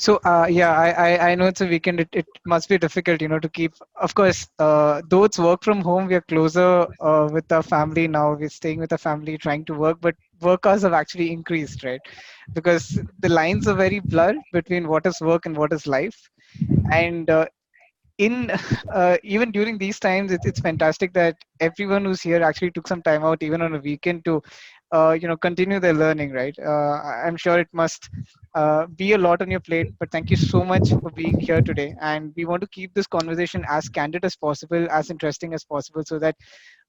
Yeah, I know it's a weekend. It must be difficult, to keep. Of course, though it's work from home, we are closer with our family now. We're staying with our family, trying to work, but work hours have actually increased, right? Because the lines are very blurred between what is work and what is life. And in even during these times, it's fantastic that everyone who's here actually took some time out, even on a weekend, to continue their learning, right? I'm sure it must be a lot on your plate, but thank you so much for being here today, and we want to keep this conversation as candid as possible, as interesting as possible, so that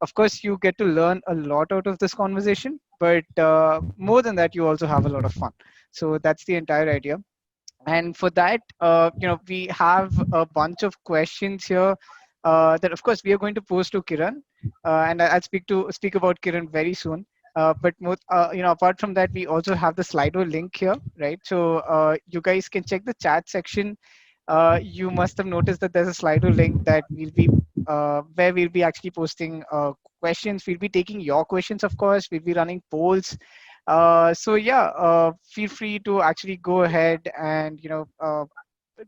of course you get to learn a lot out of this conversation, but more than that, you also have a lot of fun. So that's the entire idea. And for that, we have a bunch of questions here that of course we are going to pose to Kiran, and I'll speak about Kiran very soon. But more, apart from that, we also have the Slido link here, right? So you guys can check the chat section. You must have noticed that there's a Slido link that we'll be where we'll be actually posting questions. We'll be taking your questions, of course. We'll be running polls. Feel free to actually go ahead and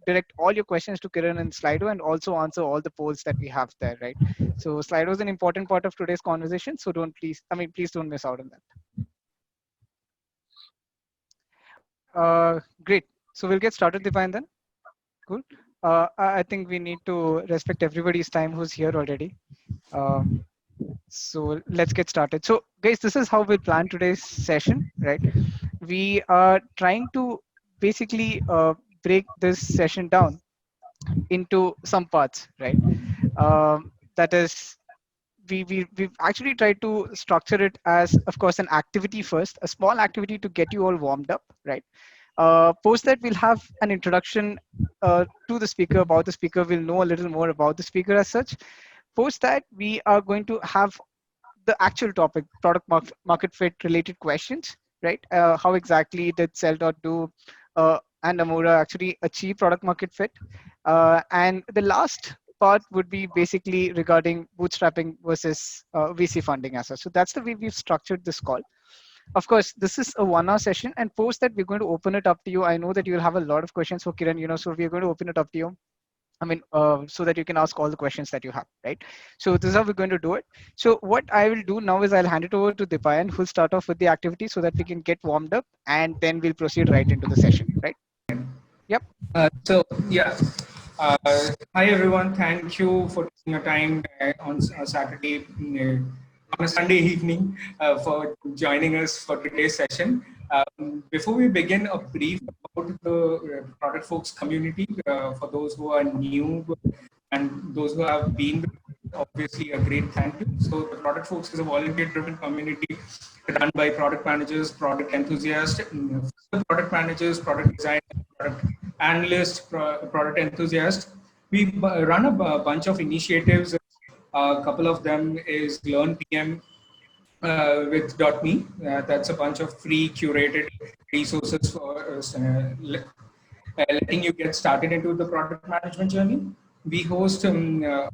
direct all your questions to Kiran and Slido, and also answer all the polls that we have there, right? So Slido is an important part of today's conversation. So please don't miss out on that. Great. So we'll get started, Dipan, then. Cool. I think we need to respect everybody's time who's here already. Um, so let's get started. So guys, this is how we plan today's session, right? We are trying to basically break this session down into some parts, right? That is, we've actually tried to structure it as, of course, an activity first, a small activity to get you all warmed up, right? Post that, we'll have an introduction to the speaker, about the speaker. We'll know a little more about the speaker as such. Post that, we are going to have the actual topic, market fit related questions, right? How exactly did Cell do and Amura actually achieve product market fit? And the last part would be basically regarding bootstrapping versus VC funding as well. So that's the way we've structured this call. Of course, this is a 1 hour session, and post that, we're going to open it up to you. I know that you'll have a lot of questions for Kiran, so we're going to open it up to you. So that you can ask all the questions that you have, right? So this is how we're going to do it. So what I will do now is I'll hand it over to Dipayan, who'll start off with the activity so that we can get warmed up, and then we'll proceed right into the session, right? Yep. Yeah. Uh, Hi everyone. Thank you for taking your time on Saturday, on a Sunday evening, for joining us for today's session. Before we begin, a brief about the Product Folks community for those who are new and those who have been with us, obviously a great thank you. So the Product Folks is a volunteer-driven community run by product managers, product enthusiasts, product managers, product designers, product analysts, product enthusiasts. We run a bunch of initiatives. A couple of them is Learn PM with .me. That's a bunch of free curated resources for letting you get started into the product management journey. We host a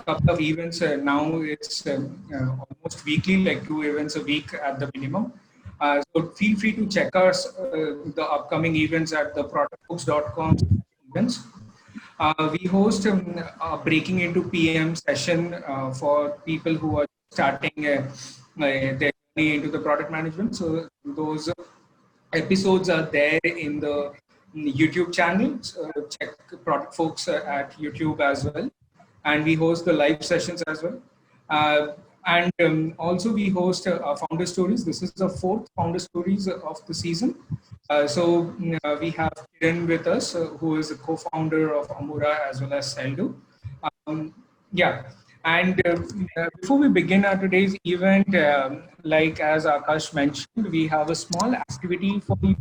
couple of events. Now it's almost weekly, like 2 events a week at the minimum. So feel free to check us the upcoming events at the productbooks.com events. We host a breaking into PM session for people who are starting their journey into the product management. So those episodes are there in the YouTube channel. So check Product Folks at YouTube as well. And we host the live sessions as well. And also we host Founder Stories. This is the fourth Founder Stories of the season. We have Kiran with us, who is a co-founder of Amura as well as Seldo. Um, yeah, and before we begin our today's event, like as Akash mentioned, we have a small activity for you.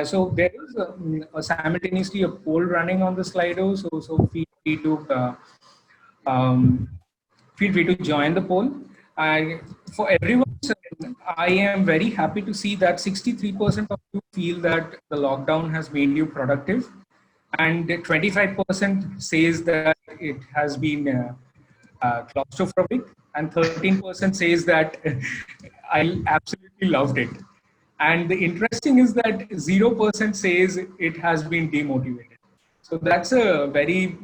So there is simultaneously a poll running on the Slido, so um, feel free to join the poll. And for everyone, I am very happy to see that 63% of you feel that the lockdown has made you productive, and 25% says that it has been claustrophobic, and 13% says that I absolutely loved it. And the interesting is that 0% says it has been demotivated. So that's a very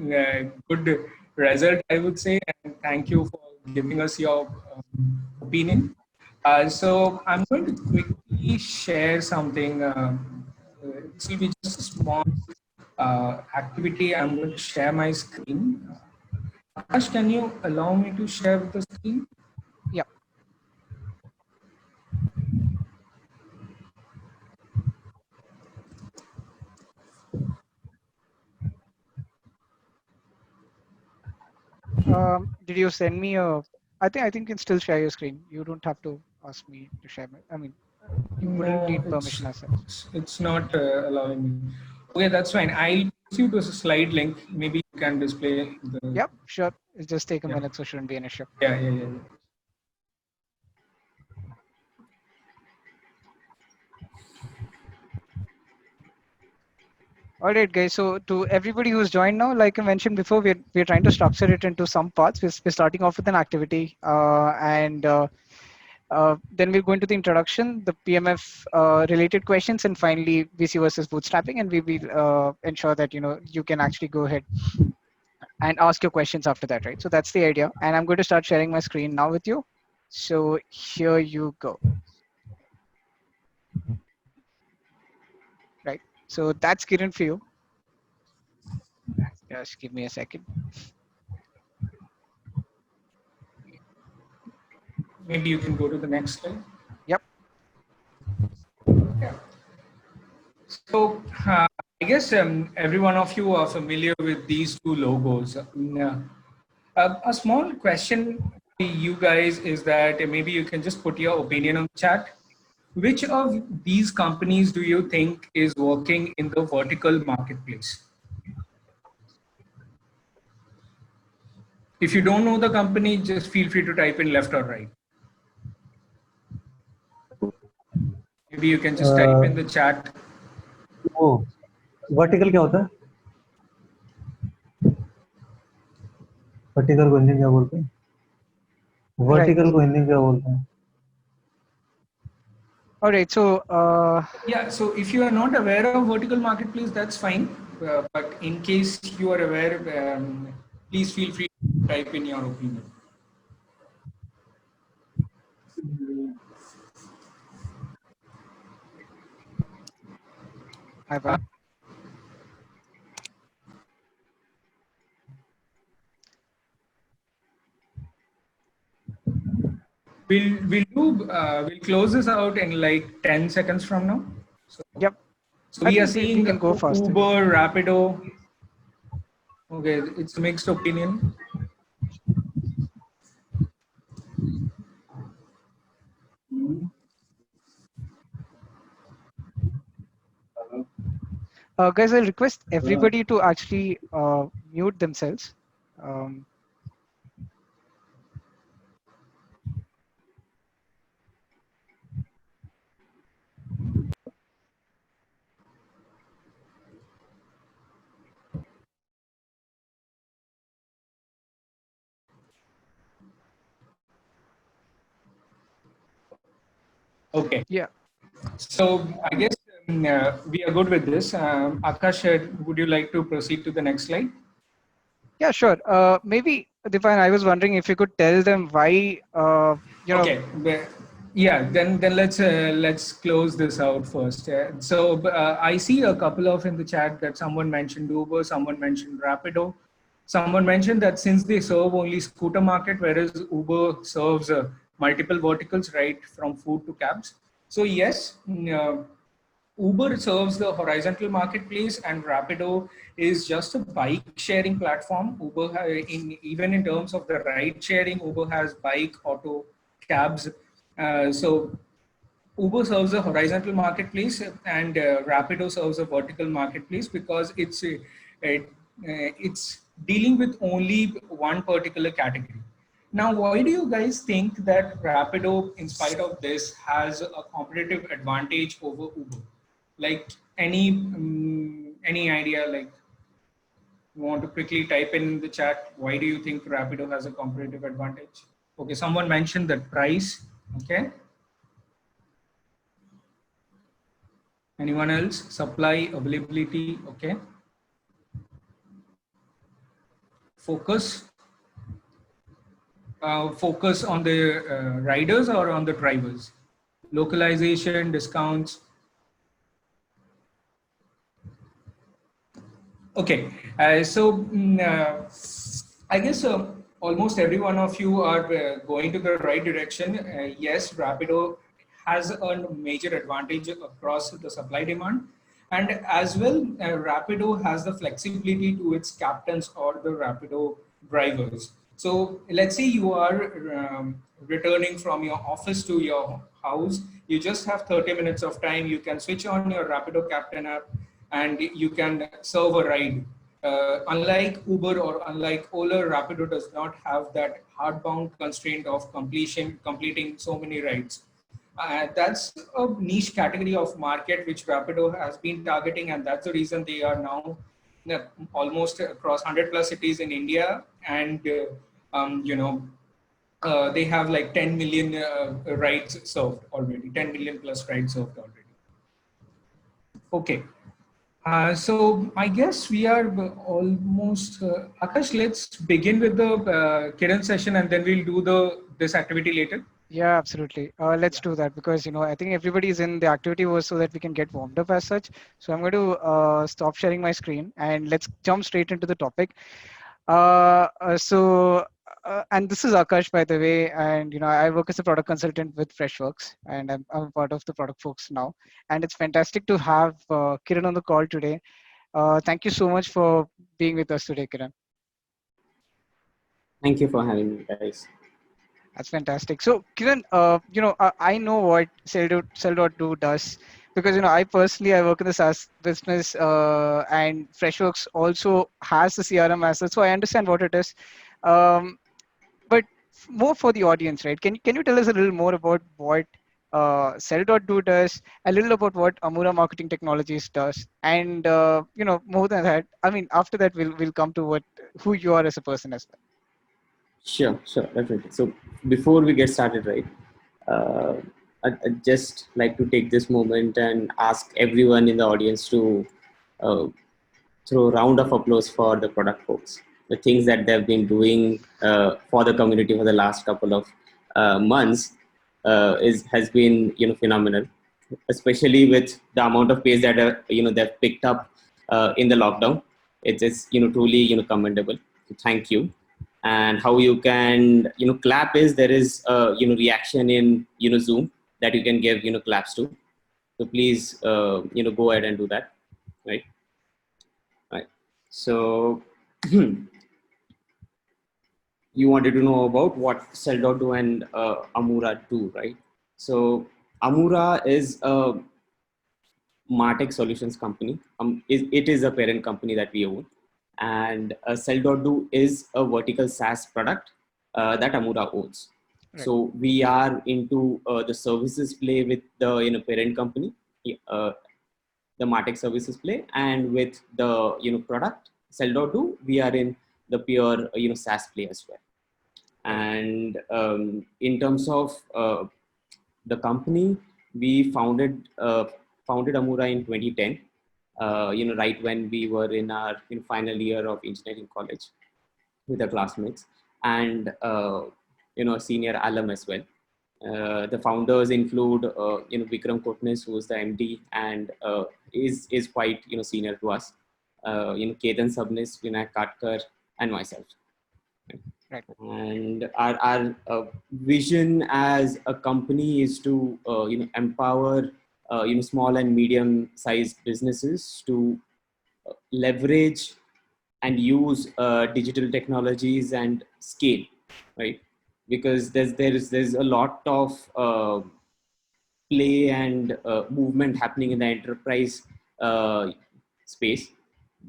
good result, I would say. And thank you for giving us your opinion. So I'm going to quickly share something. This will be just a small activity. I'm going to share my screen. Akash, can you allow me to share the screen? Yeah. Did you send me a? I think you can still share your screen. You don't have to ask me to share my. I mean, you wouldn't No, need permission as such. it's not allowing me. Okay, that's fine. I'll post you to a slide link. Maybe you can display the. Yep, sure. It just take a Yeah, minute, so shouldn't be an issue. yeah. All right, guys. So to everybody who's joined now, like I mentioned before, we're trying to structure it into some parts. We're starting off with an activity, and then we'll go into the introduction, the PMF related questions, and finally VC versus bootstrapping. And we will ensure that you can actually go ahead and ask your questions after that, right? So that's the idea. And I'm going to start sharing my screen now with you. So here you go. Right. So that's Kiran for you. Just give me a second. Maybe you can go to the next slide. Yep. Yeah. So I guess every one of you are familiar with these two logos. A small question to you guys is that maybe you can just put your opinion on the chat. Which of these companies do you think is working in the vertical marketplace? If you don't know the company, just feel free to type in left or right. Maybe you can just type in the chat. वो vertical क्या होता है? Vertical को हिंदी में क्या बोलते हैं? Vertical को हिंदी में क्या बोलते हैं? All right. So yeah. So if you are not aware of vertical marketplace, that's fine. But in case you are aware, please feel free to type in your opinion. Hi, bye. We'll close this out in like 10 seconds from now. So, yep. So we are seeing we can go faster. Uber, Rapido. Okay, it's a mixed opinion. Guys, I'll request everybody to actually mute themselves. Okay. Yeah. So I guess we are good with this. Akash, would you like to proceed to the next slide? Yeah, sure. Maybe, Dipan, I was wondering if you could tell them why, Okay. Yeah, then let's close this out first. So I see a couple of in the chat that someone mentioned Uber, someone mentioned Rapido, someone mentioned that since they serve only scooter market, whereas Uber serves multiple verticals, right, from food to cabs. So yes, Uber serves the horizontal marketplace, and Rapido is just a bike sharing platform. Uber, even in terms of the ride sharing, Uber has bike, auto, cabs. So Uber serves a horizontal marketplace, and Rapido serves a vertical marketplace because it's dealing with only one particular category. Now, why do you guys think that Rapido, in spite of this, has a competitive advantage over Uber? Like any idea? Like, you want to quickly type in the chat. Why do you think Rapido has a competitive advantage? Okay, someone mentioned that price. Okay. Anyone else? Supply, availability, okay. Focus. Focus on the riders or on the drivers? Localization, discounts. Okay, I guess almost every one of you are going to the right direction. Yes, Rapido has a major advantage across the supply demand, and as well, Rapido has the flexibility to its captains or the Rapido drivers. So let's say you are returning from your office to your house. You just have 30 minutes of time. You can switch on your Rapido Captain app and you can serve a ride. Unlike Uber or unlike Ola, Rapido does not have that hardbound constraint of completing so many rides. That's a niche category of market which Rapido has been targeting, and that's the reason they are now almost across 100 plus cities in India, and they have like 10 million rides served already, 10 million plus rides served already. Okay. So I guess we are almost, Akash, let's begin with the Kiran session and then we'll do this activity later. Yeah, absolutely. Let's do that because I think everybody is in the activity was so that we can get warmed up as such. So I'm going to stop sharing my screen and let's jump straight into the topic. And this is Akash, by the way, and I work as a product consultant with Freshworks, and I'm part of the product folks now. And it's fantastic to have Kiran on the call today. Thank you so much for being with us today, Kiran. Thank you for having me, guys. That's fantastic. So, Kiran, I know what Sell.do does because I personally I work in the SaaS business, and Freshworks also has the CRM asset, so I understand what it is. Um, but more for the audience, right? Can you tell us a little more about what Sell.do does, a little about what Amura Marketing Technologies does, and more than that, I mean, after that we'll come to who you are as a person as well. Sure, definitely. So before we get started, right, uh, I'd just like to take this moment and ask everyone in the audience to uh, throw a round of applause for the product folks. The things that they've been doing for the community for the last couple of months has been phenomenal, especially with the amount of pace that they've picked up in the lockdown. It's truly commendable. So thank you. And how you can clap is there is reaction in Zoom that you can give claps to. So please go ahead and do that, right? Right. So you wanted to know about what Sell.do and Amura do, right? So Amura is a Martech Solutions company. It is a parent company that we own, and Sell.do is a vertical SaaS product that Amura owns. Right. So we are into the services play with the parent company, uh, the Martech services play, and with the product Sell.do, we are in the pure SaaS play as well. And in terms of the company, we founded Amura in 2010. Right when we were in our final year of engineering college with our classmates, and a senior alum as well. The founders include Vikram Kotnis, who is the MD and is quite senior to us. Ketan Sabnis, Vinayak Katkar, and myself. Right. And our vision as a company is to empower small and medium sized businesses to leverage and use digital technologies and scale, right? Because there's a lot of play and movement happening in the enterprise space,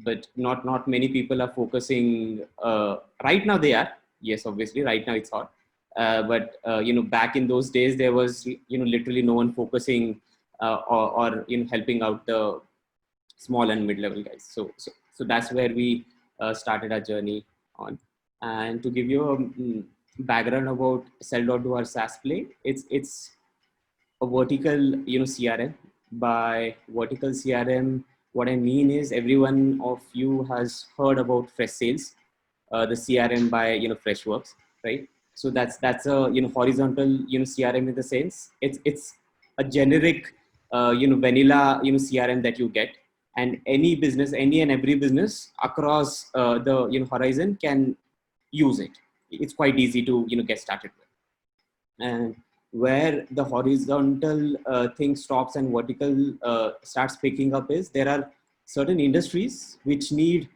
but not many people are focusing. Right now they are, yes, obviously right now it's hot, but back in those days there was literally no one focusing or helping out the small and mid-level guys. So that's where we started our journey on. And to give you a background about Sell.do, our SaaS play, it's a vertical CRM. By vertical CRM, what I mean is everyone of you has heard about Freshsales, the CRM by Freshworks, right? So that's a horizontal CRM in the sense it's a generic vanilla CRM that you get, and any business, any and every business across the horizon can use it. It's quite easy to get started with. And where the horizontal thing stops and vertical starts picking up is there are certain industries which need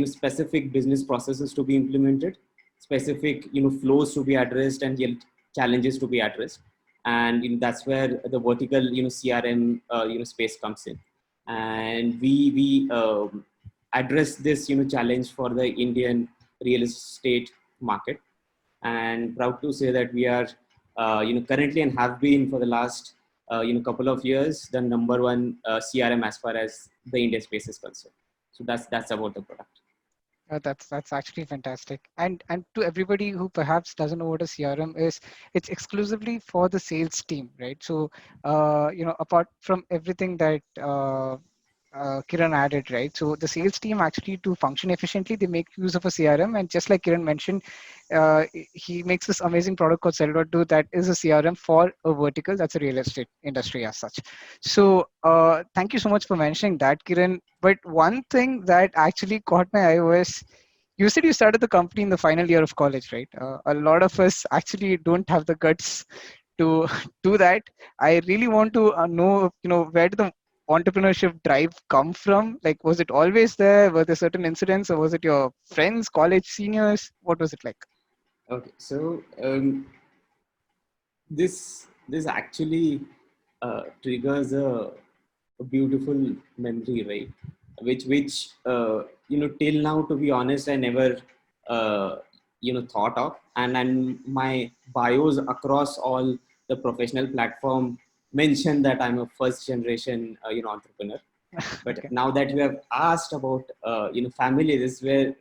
specific business processes to be implemented, specific flows to be addressed, and challenges to be addressed. And that's where the vertical CRM space comes in. And we address this challenge for the Indian real estate market, and proud to say that we are currently, and have been for the last couple of years, the number one CRM as far as the India space is concerned. So that's about the product. That's actually fantastic. And to everybody who perhaps doesn't know what a CRM is, it's exclusively for the sales team, right? So apart from everything that Kiran added, right? So the sales team actually, to function efficiently, they make use of a CRM, and just like Kiran mentioned, he makes this amazing product called Sell.do that is a CRM for a vertical, that's a real estate industry as such. So thank you so much for mentioning that, Kiran. But one thing that actually caught my eye was, you said you started the company in the final year of college, right? A lot of us actually don't have the guts to do that. I really want to know, where did the entrepreneurship drive come from? Like, was it always there? Were there certain incidents, or was it your friends, college seniors? What was it like? Okay, so this actually triggers a beautiful memory, right? Which till now, to be honest, I never thought of, and my bios across all the professional platform mention that I'm a first generation entrepreneur. But Okay. now that you have asked about family, this is where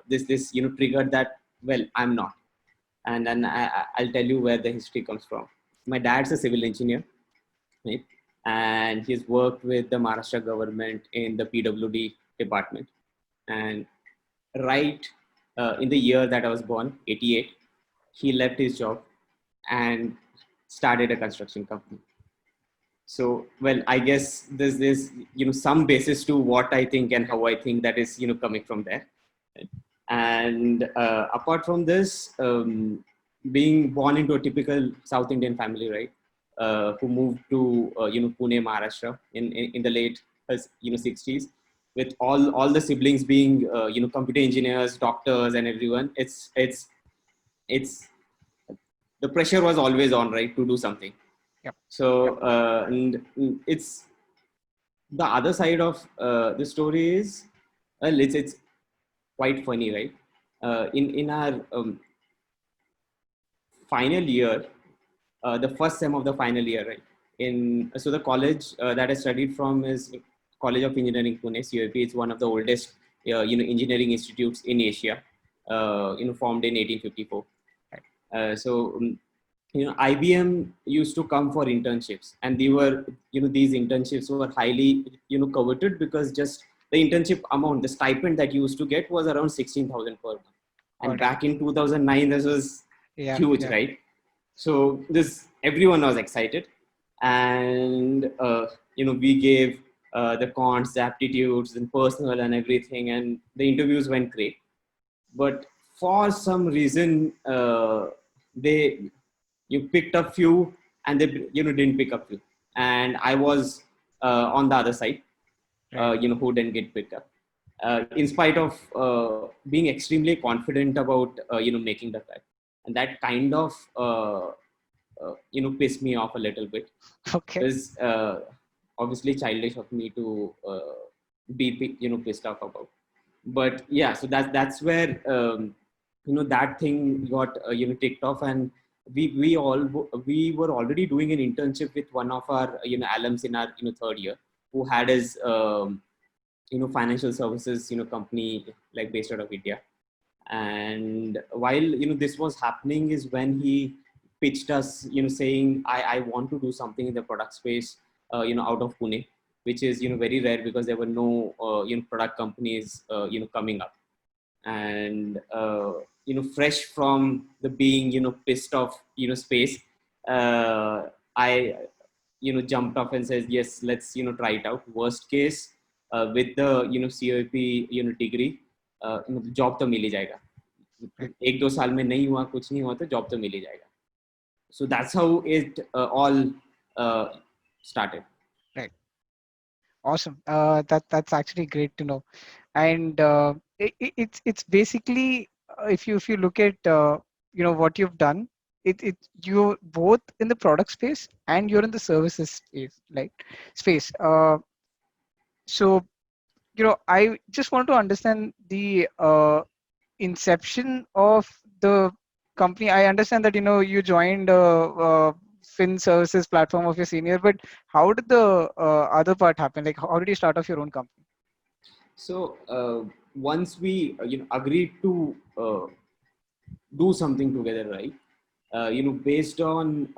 this triggered that, well, I'm not. And then I'll tell you where the history comes from. My dad's a civil engineer, right? And he's worked with the Maharashtra government in the PWD department. And right in the year that I was born, 88, he left his job and started a construction company. So, well, I guess there's some basis to what I think and how I think, that is coming from there. Right? And apart from this, being born into a typical South Indian family, right, who moved to Pune, Maharashtra in the late 60s, with all the siblings being computer engineers, doctors, and everyone, it's the pressure was always on, right, to do something. Yep. So and it's the other side of the story is, well, it's quite funny, right? In our final year, the first sem of the final year, right? So the college that I studied from is College of Engineering Pune, COEP. It's one of the oldest engineering institutes in Asia. Formed in 1854. So IBM used to come for internships, and they were these internships were highly coveted, because just the internship amount, the stipend that you used to get was around 16,000 per month. And Alright. back in 2009, this was Yeah, huge, yeah. right? So everyone was excited, and we gave the cons, the aptitudes, and personal and everything, and the interviews went great. But for some reason, you picked up few, and they didn't pick up few, and I was on the other side, Right. who didn't get picked up, in spite of being extremely confident about making the cut. And that kind of pissed me off a little bit. Okay. Because obviously childish of me to be pissed off about. But yeah, so that's where that thing got ticked off. And we were already doing an internship with one of our alums in our third year, who had his financial services company, like based out of India. And while this was happening is when he pitched us, saying, I want to do something in the product space. out of Pune, which is very rare because there were no product companies coming up. And fresh from the being pissed off space, I jumped off and says, yes, let's try it out. Worst case, with the COP degree, job तो मिल ही जाएगा. एक दो साल में नहीं हुआ, कुछ नहीं हुआ तो जॉब तो मिल ही जाएगा. So that's how it all started. Right. Awesome. That's actually great to know. And it's basically, if you look at what you've done, you're both in the product space and you're in the services space, like space. So I just want to understand the inception of the company. I understand that you joined Fin services platform of your senior, but how did the other part happen? Like, how did you start off your own company? So once we agreed to do something together, right? Based on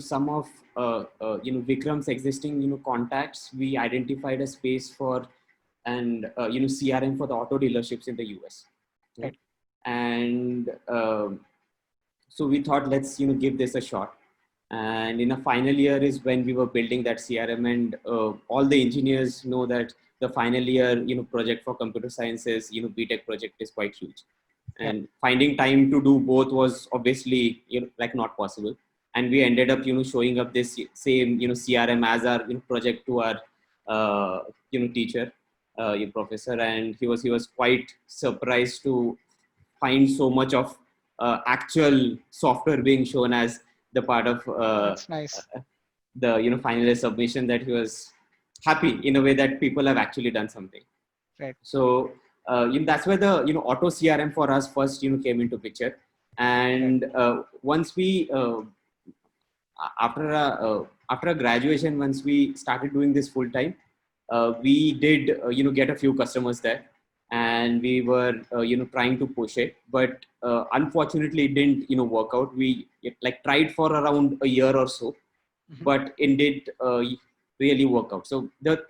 some of Vikram's existing contacts, we identified a space for and CRM for the auto dealerships in the US. Right? And so we thought, let's give this a shot. And in a final year is when we were building that CRM, and all the engineers know that the final year project for computer sciences BTech project is quite huge, and finding time to do both was obviously like not possible. And we ended up showing up this same CRM as our project to our teacher, your professor, and he was quite surprised to find so much of actual software being shown as the part of That's nice. the final year submission, that he was happy in a way that people have actually done something. Right. So that's where the auto CRM for us first came into picture. And once we after a graduation, once we started doing this full time, we did get a few customers there, and we were trying to push it, but unfortunately it didn't work out. We tried for around a year or so, but it did really work out. So the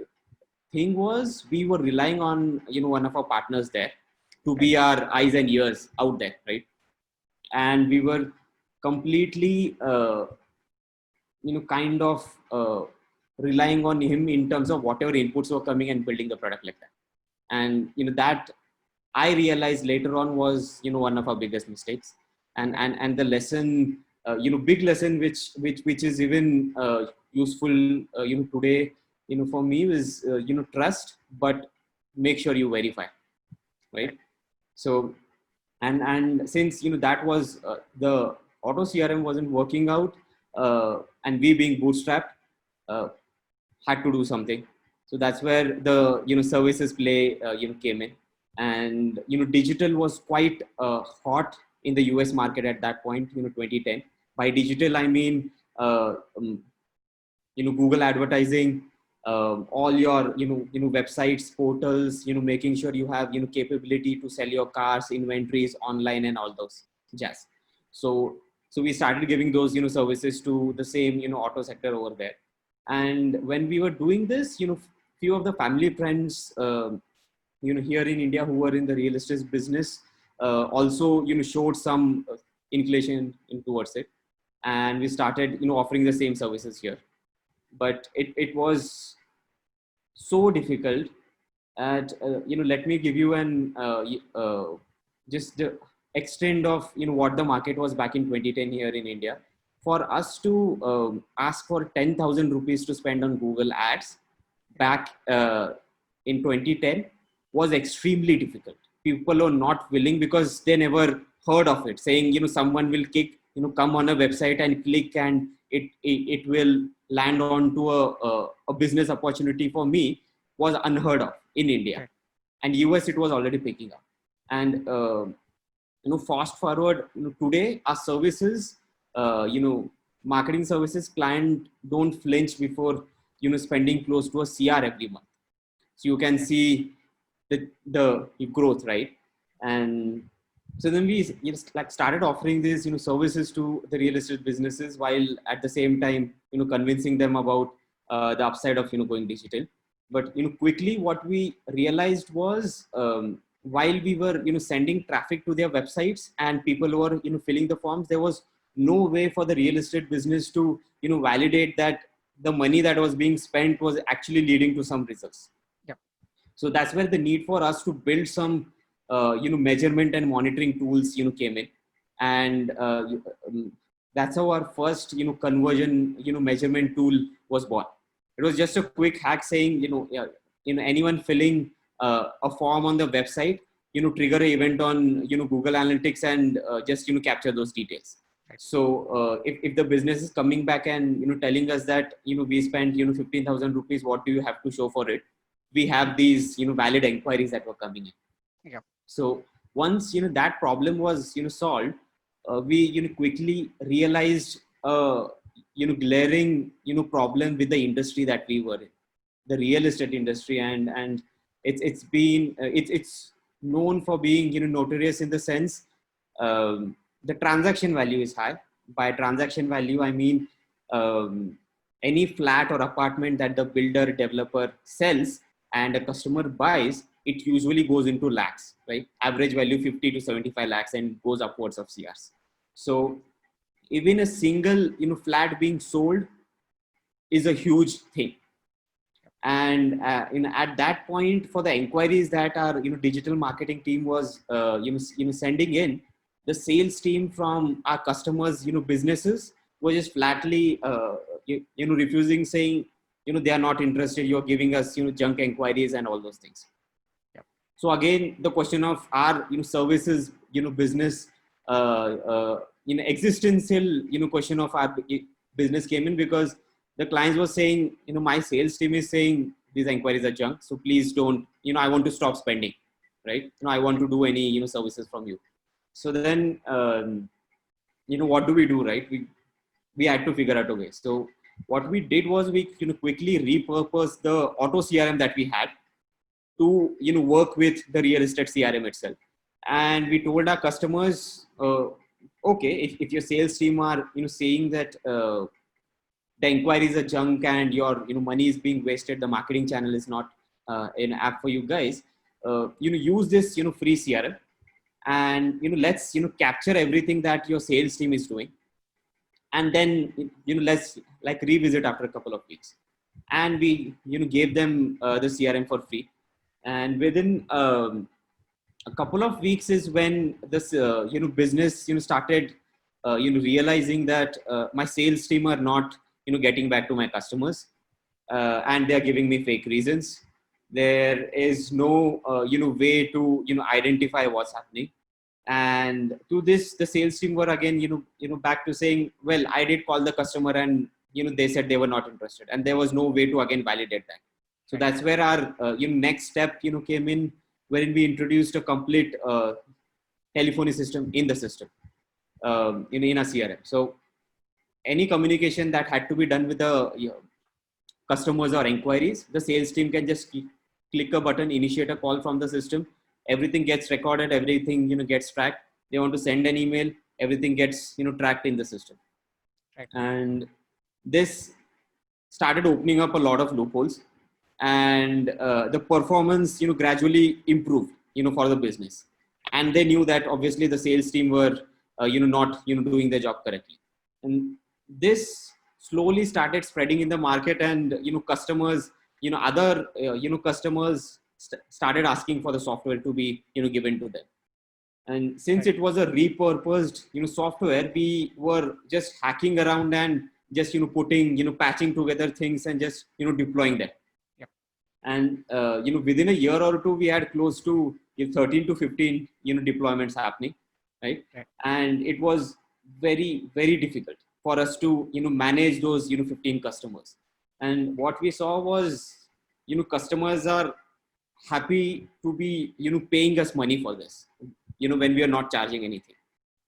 thing was, we were relying on one of our partners there to be our eyes and ears out there, right? And we were completely kind of relying on him in terms of whatever inputs were coming and building the product like that. And that I realized later on was one of our biggest mistakes, and the lesson, big lesson which is even useful today for me is trust, but make sure you verify, right? So and since that was the auto CRM wasn't working out, and we being bootstrapped had to do something. So that's where the services play came in. And digital was quite hot in the US market at that point, 2010. By digital I mean Google advertising, all your websites, portals, making sure you have capability to sell your cars, inventories online, and all those jazz. So we started giving those services to the same auto sector over there. And when we were doing this, few of the family friends here in India who were in the real estate business also showed some inclination towards it, and we started offering the same services here. But it was so difficult. And let me give you an just the extent of what the market was back in 2010 here in India. For us to ask for 10,000 rupees to spend on Google ads back in 2010 was extremely difficult. People are not willing because they never heard of it, saying someone will come on a website and click, and it will land onto a business opportunity for me, was unheard of in India. Right. And US it was already picking up. And fast forward today, our services, marketing services, client don't flinch before spending close to a CR every month. So you can see the growth, right? And so then we started offering these services to the real estate businesses, while at the same time convincing them about the upside of going digital. But quickly what we realized was, while we were sending traffic to their websites and people were filling the forms, there was no way for the real estate business to validate that the money that was being spent was actually leading to some results. Yep. So that's where the need for us to build some measurement and monitoring tools came in. And that's how our first conversion measurement tool was born. It was just a quick hack saying anyone filling a form on the website trigger an event on Google Analytics and just capture those details. Right. So if the business is coming back and telling us that we spent 15,000 rupees, what do you have to show for it? We have these valid inquiries that were coming in. Yeah. So once that problem was solved, we quickly realized glaring problem with the industry that we were in, the real estate industry. And it's been it's known for being notorious in the sense, the transaction value is high. By transaction value I mean any flat or apartment that the builder developer sells and a customer buys, it usually goes into lakhs, right? Average value 50 to 75 lakhs and goes upwards of CRs. So even a single flat being sold is a huge thing. And at that point, for the inquiries that our digital marketing team was sending in, the sales team from our customers businesses were just flatly refusing, saying they are not interested, you're giving us junk inquiries and all those things. Yep. So again, the question of our services business existential question of our business came in, because the clients were saying my sales team is saying these inquiries are junk, so please don't, I want to stop spending, right? I want to do any services from you. So then what do we do, right? We had to figure out a way. So what we did was we quickly repurposed the auto CRM that we had to work with the real estate CRM itself. And we told our customers, okay, if your sales team are saying that the inquiries are junk and your money is being wasted, the marketing channel is not an app for you guys, use this free CRM, and let's capture everything that your sales team is doing, and then let's like revisit after a couple of weeks. And we gave them the CRM for free. And within a couple of weeks is when this business started realizing that my sales team are not getting back to my customers, and they're giving me fake reasons. There is no way to identify what's happening. And to this, the sales team were again back to saying, well, I did call the customer and they said they were not interested, and there was no way to again validate that. So that's where our next step came in, wherein we introduced a complete telephony system in the system, in a CRM. So any communication that had to be done with the customers or inquiries, the sales team can just click a button, initiate a call from the system. Everything gets recorded, everything gets tracked. They want to send an email, everything gets tracked in the system. Right. And this started opening up a lot of loopholes, and the performance gradually improved for the business. And they knew that obviously the sales team were not doing their job correctly. And this slowly started spreading in the market, and customers other customers started asking for the software to be given to them. And since it was a repurposed software, we were just hacking around and just putting patching together things and just deploying them. Yep. And within a year or two, we had close to 13 to 15 deployments happening, right? And it was very, very difficult for us to manage those 15 customers. And what we saw was customers are happy to be paying us money for this when we are not charging anything.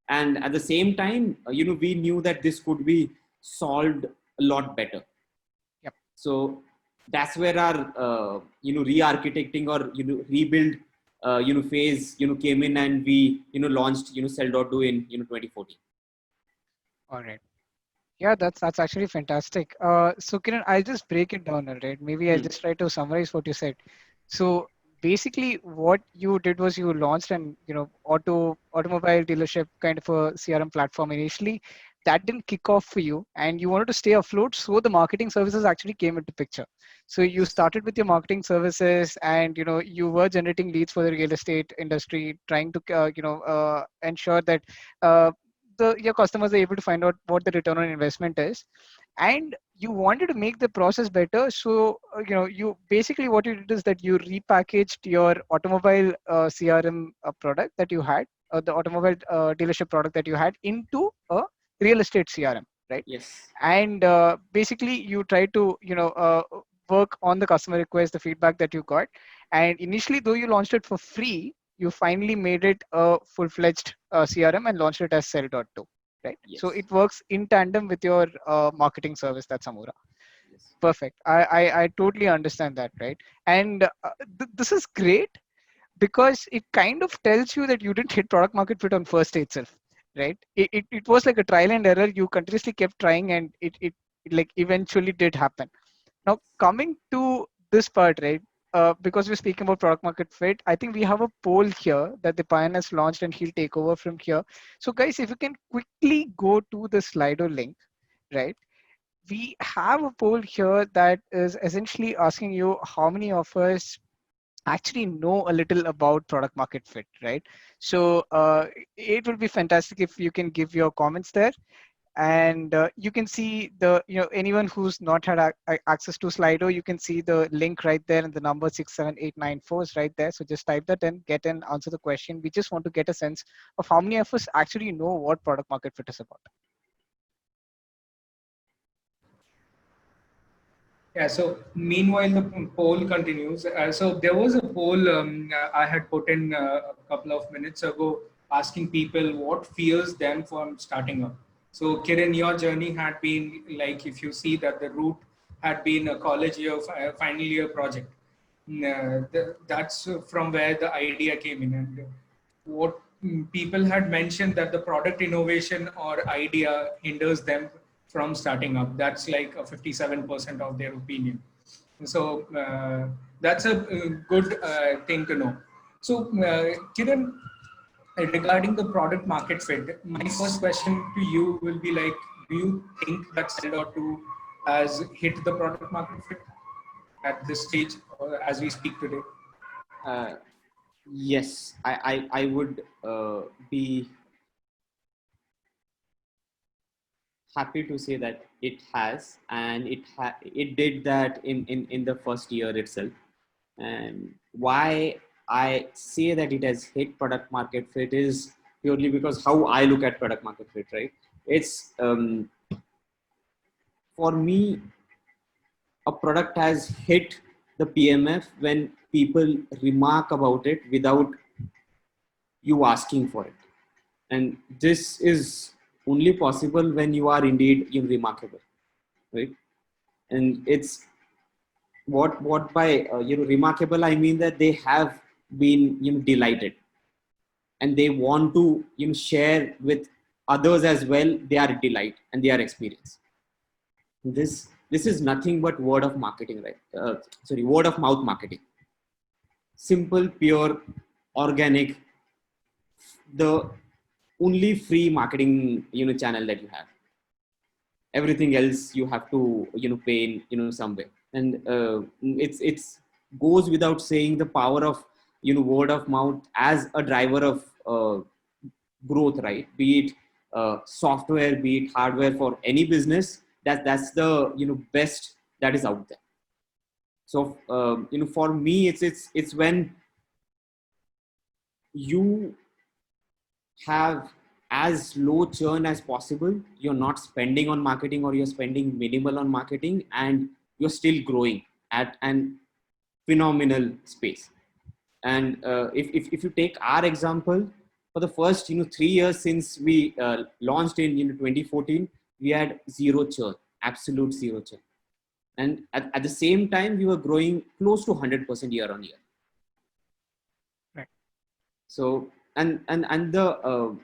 And at the same time we knew that this could be solved a lot better. Yep. So that's where our re-architecting or rebuild phase came in, and we launched Sell.do in 2014. all right. Yeah, that's actually fantastic. So Kiran, I'll just break it down, all right? Maybe I'll Hmm. just try to summarize what you said. So basically, what you did was you launched an automobile dealership kind of a CRM platform initially. That didn't kick off for you, and you wanted to stay afloat. So the marketing services actually came into picture. So you started with your marketing services, and you were generating leads for the real estate industry, trying to ensure that uh, your customers are able to find out what the return on investment is, and you wanted to make the process better. So you basically, what you did is that you repackaged your automobile CRM product that you had, the automobile dealership product that you had, into a real estate CRM, right? Yes. And basically you try to work on the customer request, the feedback that you got. And initially, though you launched it for free, you finally made it a full-fledged CRM and launched it as Sell.to, right? So Yes. it works in tandem with your marketing service. That's Amura. Yes. Perfect. I totally understand that, right? And this is great because it kind of tells you that you didn't hit product market fit on first day itself, right? It was like a trial and error. You continuously kept trying, and it like eventually did happen. Now, coming to this part, right? Because we're speaking about product market fit, I think we have a poll here that the Payan has launched, and he'll take over from here. So, guys, if you can quickly go to the Slido link, right? We have a poll here that is essentially asking you how many of us actually know a little about product market fit, right? So it will be fantastic if you can give your comments there. And you can see anyone who's not had access to Slido, you can see the link right there, and the number 67894 is right there. So just type that in, get in, answer the question. We just want to get a sense of how many of us actually know what product market fit is about. Yeah, so meanwhile, the poll continues. So there was a poll I had put in a couple of minutes ago asking people what fears them from starting up. So, Kiran, your journey had been like, if you see that the route had been a college year, final year project. That's from where the idea came in. And what people had mentioned that the product innovation or idea hinders them from starting up. That's like a 57% of their opinion. So that's a good thing to know. So, Kiran, regarding the product market fit, my first question to you will be like, do you think that Sell.to has hit the product market fit at this stage or as we speak today? Uh, yes, I would be happy to say that it has, and it did that in the first year itself. And why I say that it has hit product market fit is purely because how I look at product market fit, right? It's for me, a product has hit the PMF when people remark about it without you asking for it. And this is only possible when you are indeed remarkable, right? And it's what by remarkable I mean that they have been delighted, and they want to share with others as well their delight and their experience. This is nothing but word of marketing, right? Word of mouth marketing. Simple, pure, organic, the only free marketing channel that you have. Everything else you have to pay in some way. And it's goes without saying the power of word of mouth as a driver of growth, right? Be it software, be it hardware, for any business, that's the best that is out there. So for me, it's when you have as low churn as possible, you're not spending on marketing, or you're spending minimal on marketing, and you're still growing at an phenomenal space. And if you take our example, for the first 3 years since we launched in 2014, we had zero churn, absolute zero churn. And at the same time, we were growing close to 100% year on year. Right. So and the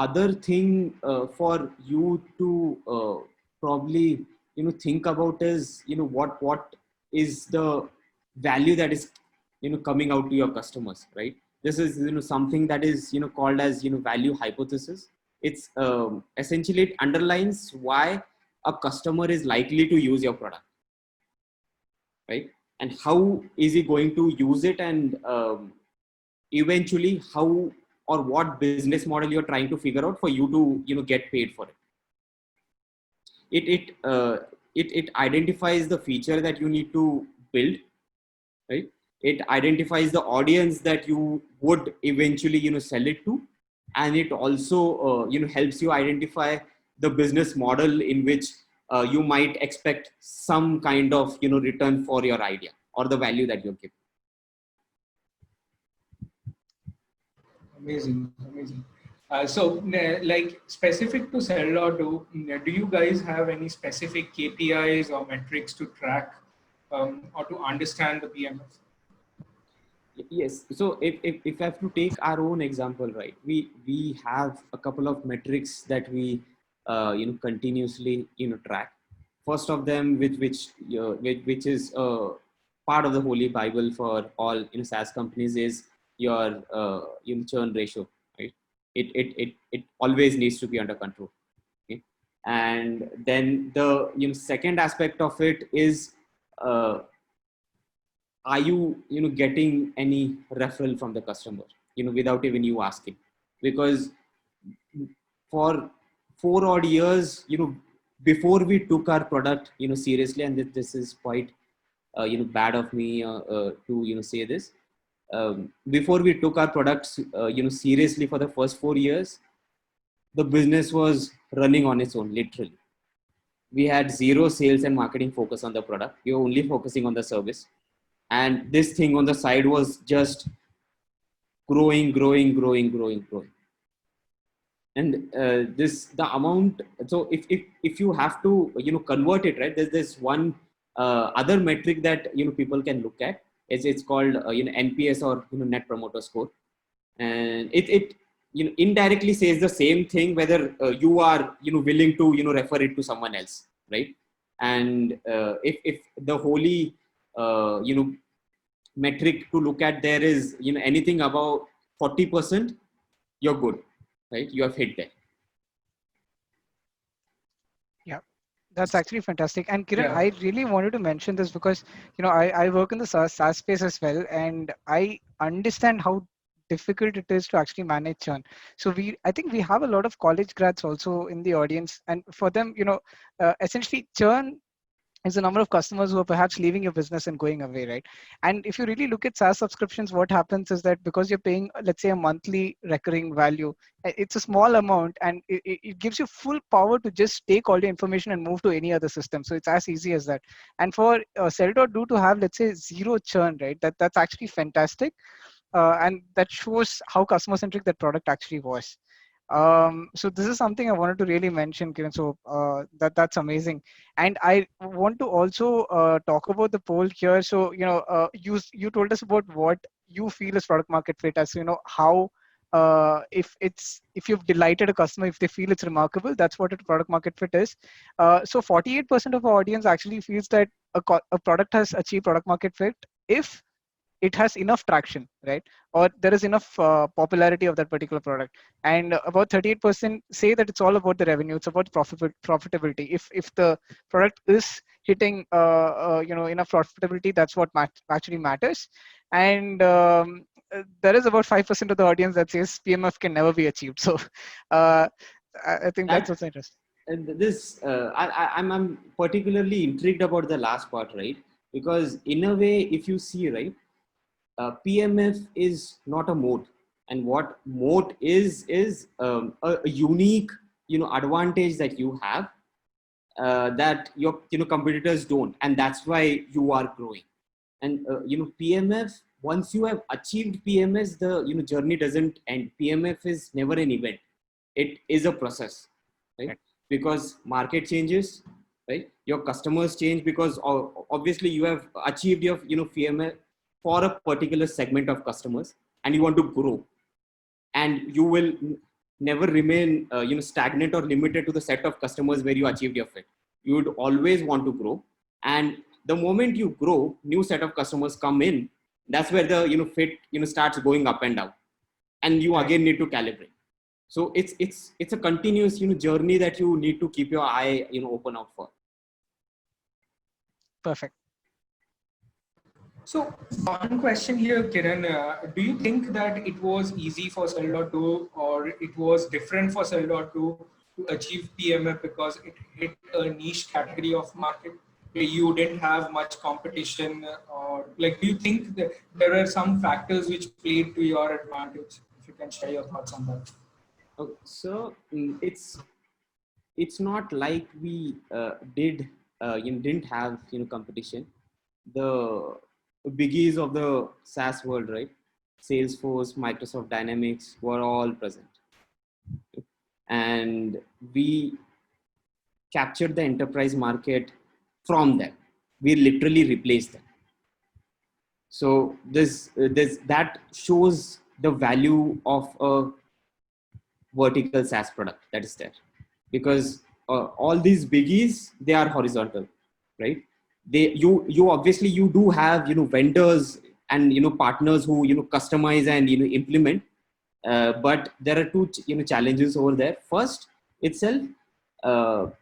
other thing for you to probably think about is what is the value that is coming out to your customers, right? This is something that is called as value hypothesis. It's essentially it underlines why a customer is likely to use your product, right? And how is he going to use it, and eventually how or what business model you're trying to figure out for you to get paid for it. It identifies the feature that you need to build, right? It identifies the audience that you would eventually sell it to, and it also helps you identify the business model in which you might expect some kind of return for your idea or the value that you're giving. Amazing, amazing. Like specific to Sell.do, do you guys have any specific KPIs or metrics to track or to understand the PMF? Yes. So if I have to take our own example, right, we have a couple of metrics that we continuously track. First of them, which is part of the Holy Bible for all SaaS companies, is your churn ratio, right? It always needs to be under control. Okay? And then the second aspect of it is are you getting any referral from the customer without even you asking? Because for 4 odd years before we took our product seriously, and this is quite bad of me to say this, before we took our products seriously for the first 4 years, the business was running on its own, literally. We had zero sales and marketing focus on the product. We were only focusing on the service, and this thing on the side was just growing. And the amount, so if you have to convert it, right, there's this one other metric that people can look at. It's called NPS, or Net Promoter Score, and it indirectly says the same thing whether you are willing to refer it to someone else, right? And if the holy metric to look at there is anything above 40%, you're good, right? You have hit there. Yeah, that's actually fantastic. And Kiran, Yeah. I really wanted to mention this because I work in the SaaS space as well, and I understand how difficult it is to actually manage churn. So I think we have a lot of college grads also in the audience, and for them, essentially churn is the number of customers who are perhaps leaving your business and going away, right? And if you really look at SaaS subscriptions, what happens is that because you're paying, let's say, a monthly recurring value, it's a small amount, and it gives you full power to just take all the information and move to any other system. So it's as easy as that. And for Sell.do to have, let's say, zero churn, right? That's actually fantastic. And that shows how customer centric that product actually was. So this is something I wanted to really mention, Kiran. So that's amazing. And I want to also talk about the poll here. So you told us about what you feel is product market fit, as how if you've delighted a customer, if they feel it's remarkable, that's what a product market fit is. So 48% of our audience actually feels that a product has achieved product market fit if it has enough traction, right? Or there is enough popularity of that particular product. And about 38% say that it's all about the revenue. It's about profitability. If the product is hitting, enough profitability, that's what actually matters. And there is about 5% of the audience that says PMF can never be achieved. So I think that's what's interesting. And this, I'm particularly intrigued about the last part, right? Because in a way, if you see, right, PMF is not a moat, and what moat is a unique advantage that you have that your competitors don't, and that's why you are growing. And PMF, once you have achieved PMS, the journey doesn't end. PMF is never an event; it is a process, right? Because market changes, right? Your customers change, because obviously you have achieved your PMF for a particular segment of customers, and you want to grow, and you will never remain stagnant or limited to the set of customers where you achieved your fit. You would always want to grow, and the moment you grow, new set of customers come in. That's where the fit starts going up and down, and you again need to calibrate. So it's a continuous journey that you need to keep your eye open out for. Perfect. So one question here, Kiran, do you think that it was easy for Sell.do or it was different for Sell.do to achieve PMF because it hit a niche category of market where you didn't have much competition, or like, do you think that there are some factors which played to your advantage? If you can share your thoughts on that. Okay, so it's not like we didn't have competition. The biggies of the SaaS world, right? Salesforce, Microsoft Dynamics were all present, and we captured the enterprise market from them. We literally replaced them. So this that shows the value of a vertical SaaS product that is there, because all these biggies, they are horizontal, right? You obviously you do have vendors and partners who customize and implement, but there are two challenges over there. First, itself,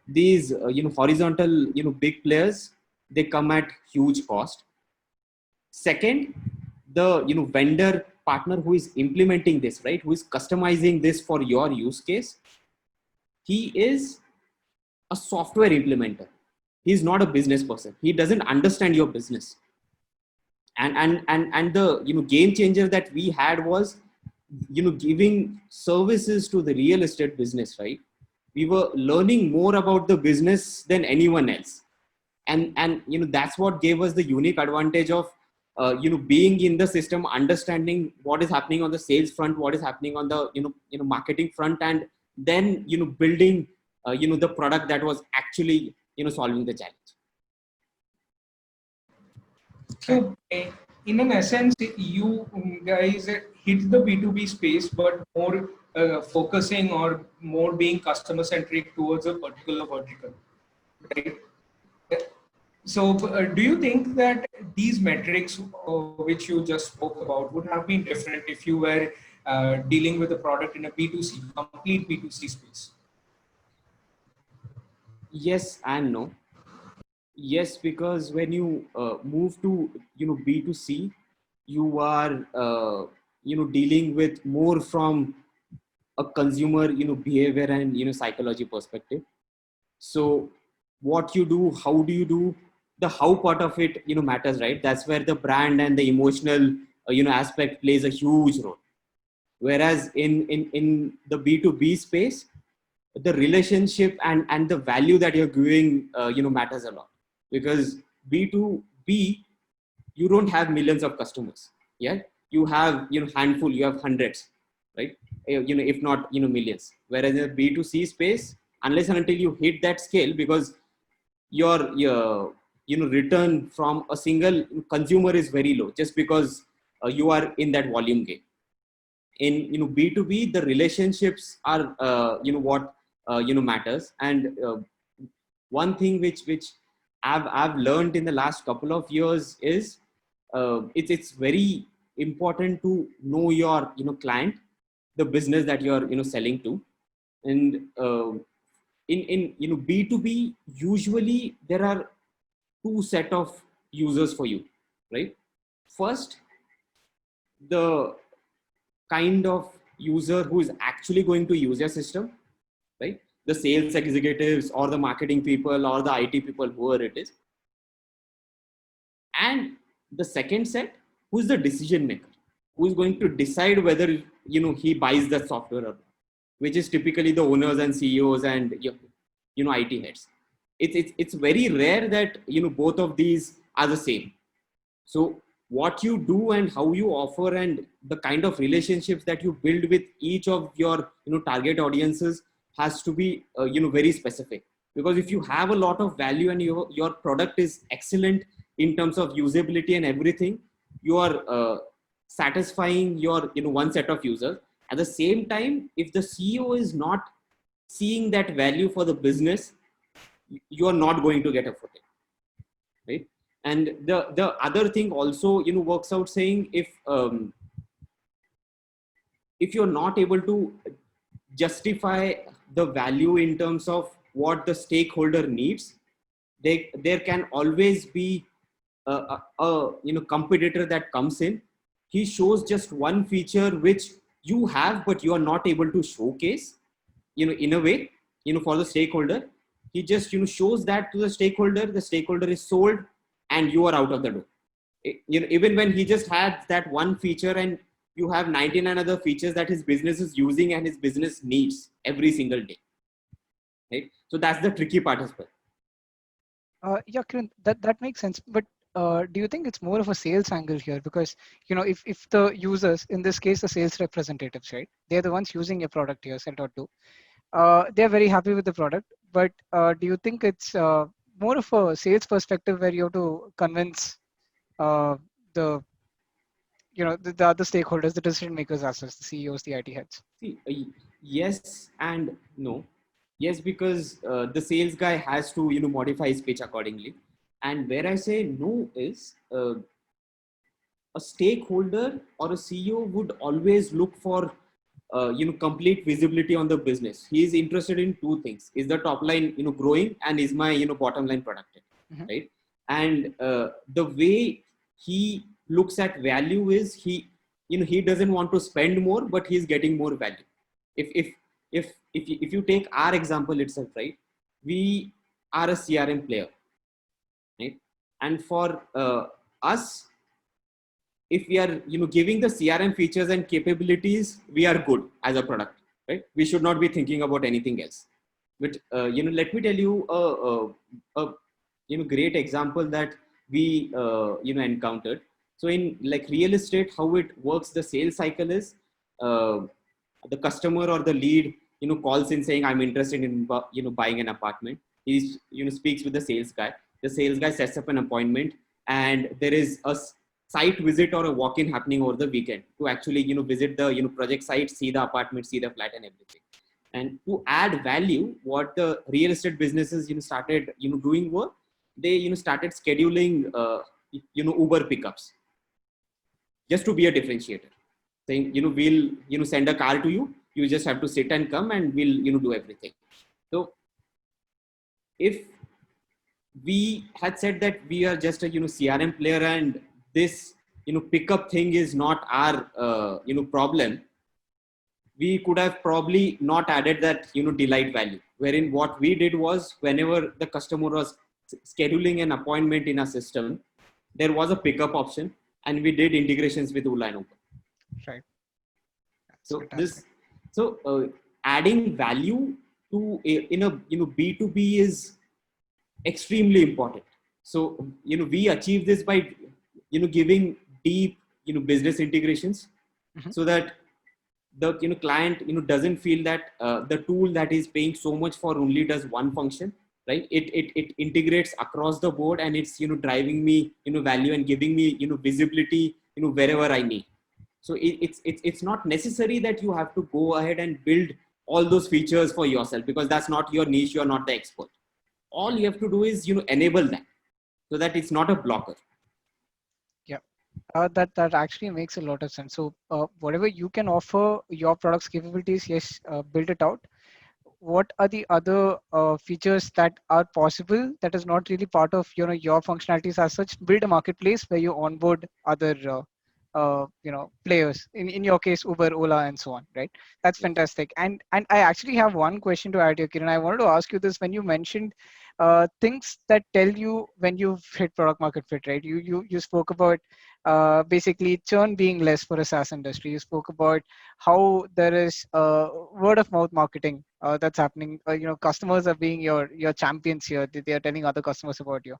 these horizontal big players, they come at huge cost. Second, the vendor partner who is implementing this, right, who is customizing this for your use case, he is a software implementer. He's not a business person. He doesn't understand your business. And the game changer that we had was giving services to the real estate business, right? We were learning more about the business than anyone else, and that's what gave us the unique advantage of being in the system, understanding what is happening on the sales front, what is happening on the marketing front, and then building the product that was actually solving the challenge. So in an essence, you guys hit the B2B space, but more focusing or more being customer centric towards a particular vertical, right? So do you think that these metrics which you just spoke about would have been different if you were dealing with a product in a B2C, complete B2C space? Yes and no. Yes, because when you move to B2C, you are dealing with more from a consumer behavior and psychology perspective. So what you do, how do you do, the how part of it matters, right? That's where the brand and the emotional aspect plays a huge role. Whereas in the B2B space, the relationship and the value that you're giving matters a lot, because B2B, you don't have millions of customers. Yeah, you have handful, you have hundreds, right? If not millions. Whereas in the B2C space, unless and until you hit that scale, because your return from a single consumer is very low, just because you are in that volume game. In B2B, the relationships are what matters. And one thing which I've learned in the last couple of years is it's very important to know your client, the business that you're selling to. And in B2B, usually there are two set of users for you, right? First, the kind of user who is actually going to use your system, right? The sales executives or the marketing people or the IT people, whoever it is. And the second set, who is the decision maker, who is going to decide whether he buys the software or not, which is typically the owners and CEOs and IT heads. It's very rare that both of these are the same. So what you do and how you offer and the kind of relationships that you build with each of your target audiences has to be very specific. Because if you have a lot of value and your product is excellent in terms of usability and everything, you are satisfying your one set of users. At the same time, if the CEO is not seeing that value for the business, you are not going to get a footing, right? And the other thing also, works out saying, if you're not able to justify the value in terms of what the stakeholder needs, there can always be a competitor that comes in. He shows just one feature which you have but you are not able to showcase, in a way, for the stakeholder. He just shows that to the stakeholder is sold, and you are out of the door. Even when he just had that one feature, and you have 99 other features that his business is using and his business needs every single day, right? So that's the tricky part as well. Yeah, Kiran, that makes sense. But do you think it's more of a sales angle here? Because if the users, in this case, the sales representatives, right? They're the ones using your product here, Sell.do. They're very happy with the product. But do you think it's more of a sales perspective where you have to convince the the other stakeholders, the decision makers, as such, the CEOs, the IT heads? See, yes and no. Yes, because the sales guy has to modify his pitch accordingly. And where I say no is, a stakeholder or a CEO would always look for complete visibility on the business. He is interested in two things: is the top line growing, and is my bottom line productive, right? And the way he looks at value is, he doesn't want to spend more, but he's getting more value. If you take our example itself, right? We are a CRM player, right? And for us, if we are giving the CRM features and capabilities, we are good as a product, right? We should not be thinking about anything else. But let me tell you a great example that we encountered. So in like real estate, how it works, the sales cycle is, the customer or the lead calls in saying, I'm interested in buying an apartment. He speaks with the sales guy. The sales guy sets up an appointment, and there is a site visit or a walk-in happening over the weekend to actually visit the project site, see the apartment, see the flat and everything. And to add value, what the real estate businesses started doing were, they started scheduling Uber pickups, just to be a differentiator, saying we'll send a car to you, you just have to sit and come, and we'll do everything. So if we had said that we are just a CRM player, and this pickup thing is not our problem, we could have probably not added that delight value. Wherein what we did was, whenever the customer was scheduling an appointment in our system, there was a pickup option, and we did integrations with Ola and Uber. Right. So adding value to in a B2B is extremely important. So we achieve this by giving deep business integrations, so that the client client doesn't feel that the tool that is paying so much for only does one function, right? It integrates across the board, and it's driving me value and giving me visibility wherever I need. So it's not necessary that you have to go ahead and build all those features for yourself, because that's not your niche, you're not the expert. All you have to do is enable that, so that it's not a blocker. Yeah, that actually makes a lot of sense. So whatever you can offer your product's capabilities, yes, build it out. What are the other features that are possible that is not really part of your functionalities as such? Build a marketplace where you onboard other players, in your case Uber, Ola, and so on, right? That's fantastic. And I actually have one question to add here, Kiran. I wanted to ask you this: when you mentioned things that tell you when you've hit product market fit, right? You spoke about basically churn being less for a SaaS industry. You spoke about how there is word of mouth marketing that's happening. Customers are being your champions here. They are telling other customers about you.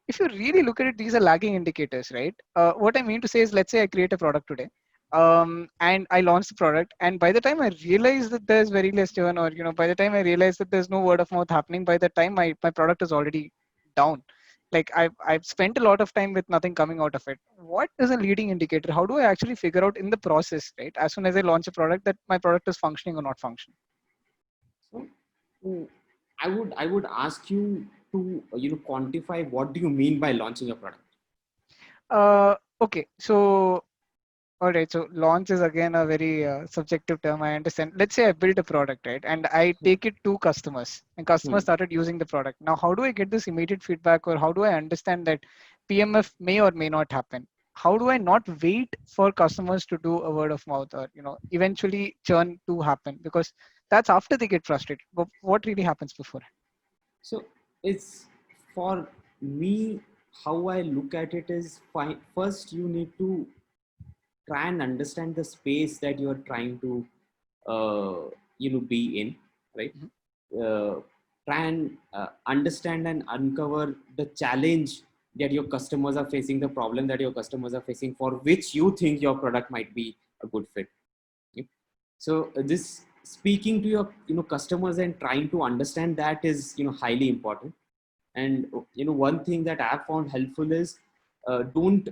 If you really look at it, these are lagging indicators, right? What I mean to say is, let's say I create a product today, and I launch the product, and by the time I realize that there's very less churn, or by the time I realize that there's no word of mouth happening, by the time my product is already down. like I've spent a lot of time with nothing coming out of it. What is a leading indicator? How do I actually figure out in the process, right, as soon as I launch a product, that my product is functioning or not functioning? So I would ask you to quantify what do you mean by launching a product. Okay, so all right, so launch is again a very subjective term. I understand. Let's say I built a product, right, and I take it to customers, and customers started using the product. Now, how do I get this immediate feedback, or how do I understand that PMF may or may not happen? How do I not wait for customers to do a word of mouth, or eventually churn to happen? Because that's after they get frustrated. But what really happens before? So it's, for me, how I look at it is, fine. First, you need to try and understand the space that you are trying to be in, right? Try and understand and uncover the challenge that your customers are facing, the problem that your customers are facing, for which you think your product might be a good fit. Okay? So this, speaking to your customers and trying to understand that is highly important. And one thing that I've found helpful is, don't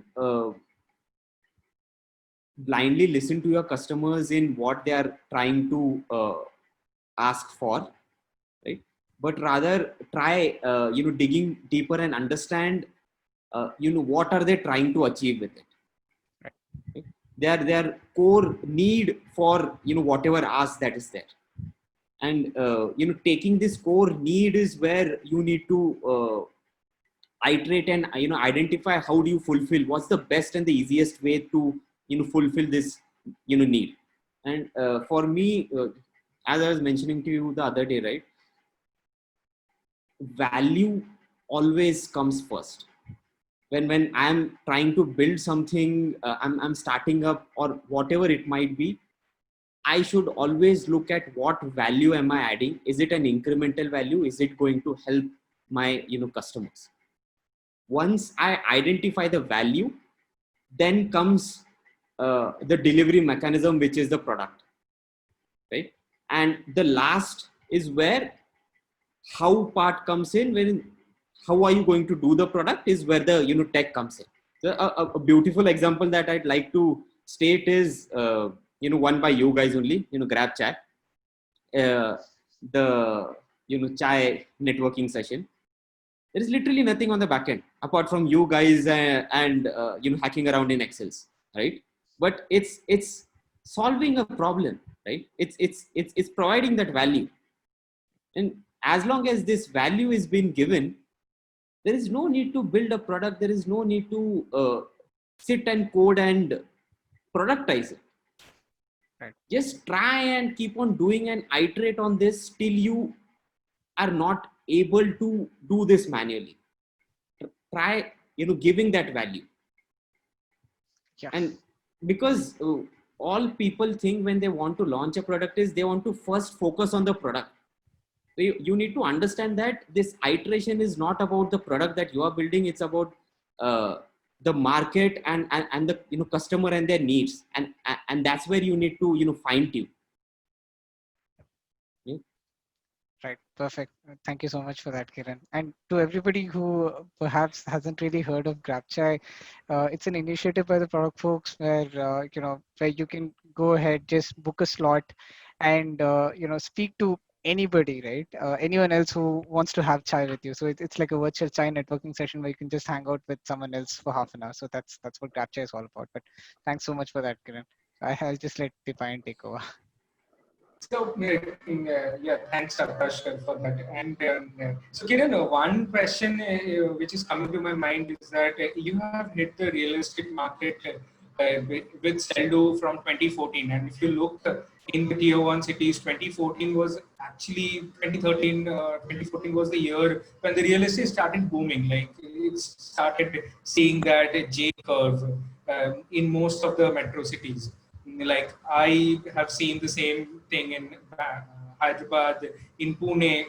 blindly listen to your customers in what they are trying to ask for, right? But rather try digging deeper and understand what are they trying to achieve with it. Right? Their core need for whatever ask that is there. And taking this core need is where you need to iterate and identify how do you fulfill, what's the best and the easiest way to fulfill this need. And for me, as I was mentioning to you the other day, right, value always comes first. When I'm trying to build something, I'm starting up or whatever it might be, I should always look at what value am I adding. Is it an incremental value? Is it going to help my customers? Once I identify the value, then comes the delivery mechanism, which is the product, right? And the last is where how part comes in. When how are you going to do the product is where the tech comes in. So a beautiful example that I'd like to state is one by you guys only, GrabChat, the chai networking session. There is literally nothing on the back end apart from you guys and hacking around in Excels, right? But it's solving a problem, right? It's providing that value. And as long as this value is being given, there is no need to build a product. There is no need to sit and code and productize it. Right. Just try and keep on doing and iterate on this till you are not able to do this manually. Try giving that value. Yeah. And because all people think when they want to launch a product is they want to first focus on the product. So you need to understand that this iteration is not about the product that you are building. It's about the market and the customer and their needs, and that's where you need to fine tune. Yeah. Right. Perfect. Thank you so much for that, Kiran. And to everybody who perhaps hasn't really heard of GrabChai, it's an initiative by the product folks where where you can go ahead, just book a slot, and speak to anybody, right? Anyone else who wants to have chai with you. So it's like a virtual chai networking session where you can just hang out with someone else for half an hour. So that's what GrabChai is all about. But thanks so much for that, Kiran. I'll just let Deepan take over. So, yeah, thanks, Akash, for that. And so, Kiran, one question which is coming to my mind is that you have hit the real estate market with Sell.Do from 2014. And if you look in the tier one cities, 2014 was actually 2014 was the year when the real estate started booming. Like it started seeing that J curve in most of the metro cities. Like I have seen the same thing in Hyderabad, in Pune.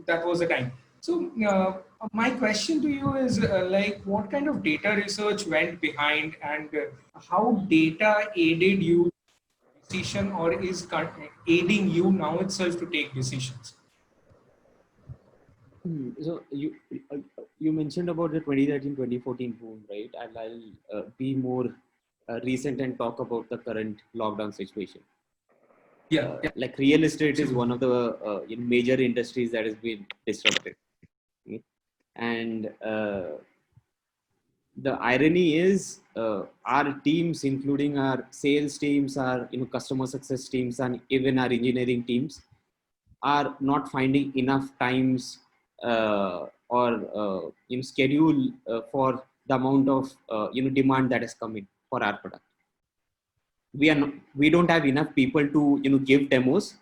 That was the time. So my question to you is like, what kind of data research went behind, and how data aided you decision, or is aiding you now itself to take decisions? So you mentioned about the 2013-2014 boom, right? And I'll be more recent and talk about the current lockdown situation. Yeah, Like real estate is absolutely. one of the major industries that has been disrupted, okay? And the irony is our teams, including our sales teams, our customer success teams, and even our engineering teams, are not finding enough times or schedule for the amount of demand that is coming for our product. We don't have enough people to give demos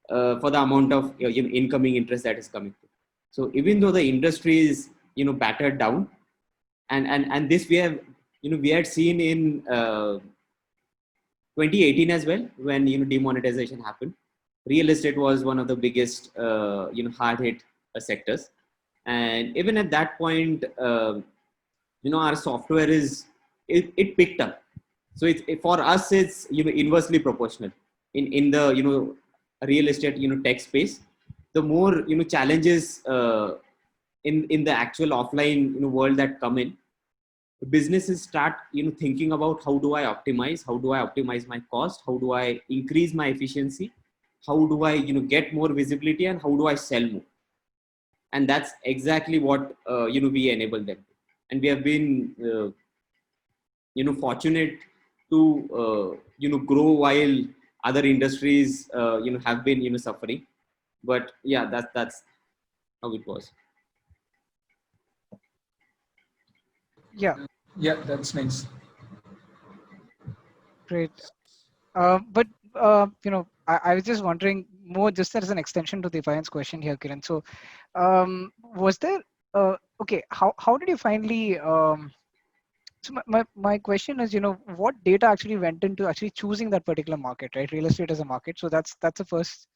for the amount of incoming interest that is coming through. So even though the industry is battered down, and this we have we had seen in 2018 as well, when demonetization happened. Real estate was one of the biggest hard hit sectors, and even at that point our software it picked up. So for us it's inversely proportional in the real estate tech space. The more challenges in the actual offline world that come in, businesses start thinking about how do I optimize my cost, how do I increase my efficiency, how do I get more visibility, and how do I sell more. And that's exactly what we enable them to. And we have been fortunate to grow while other industries have been suffering. But yeah, that's how it was. Yeah, Yeah, that's nice. great. But I was just wondering more, just as an extension to Deepayan's question here, Kiran. So, was there okay? How did you finally? So my question is, what data actually went into actually choosing that particular market, right? Real estate as a market. So that's the first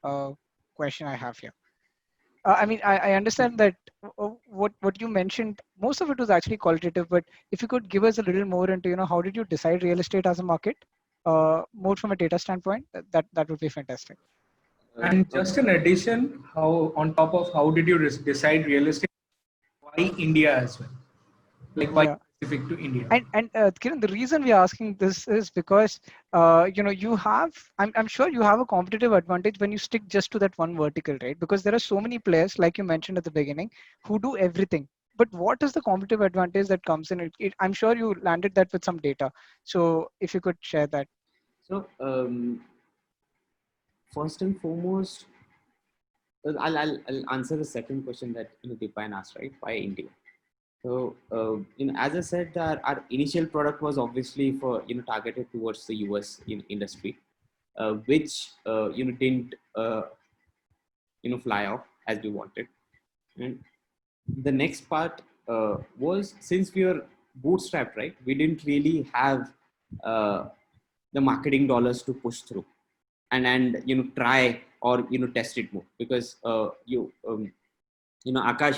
uh, question I have here. I mean, I understand that what you mentioned, most of it was actually qualitative, but if you could give us a little more into, how did you decide real estate as a market, more from a data standpoint, that would be fantastic. And just in addition, how on top of how did you decide real estate? Why India as well? Like why Yeah. specific to India? And Kiran, the reason we're asking this is because you have, I'm sure you have a competitive advantage when you stick just to that one vertical, right? Because there are so many players, like you mentioned at the beginning, who do everything. But what is the competitive advantage that comes in? I'm sure you landed that with some data. So if you could share that. So first and foremost, I'll answer the second question that Deepan asked, right? Why India? So as I said, our initial product was obviously for targeted towards the US industry, which didn't fly off as we wanted. And the next part was, since we were bootstrapped, right? We didn't really have uh, the marketing dollars to push through and try or test it more, because Akash,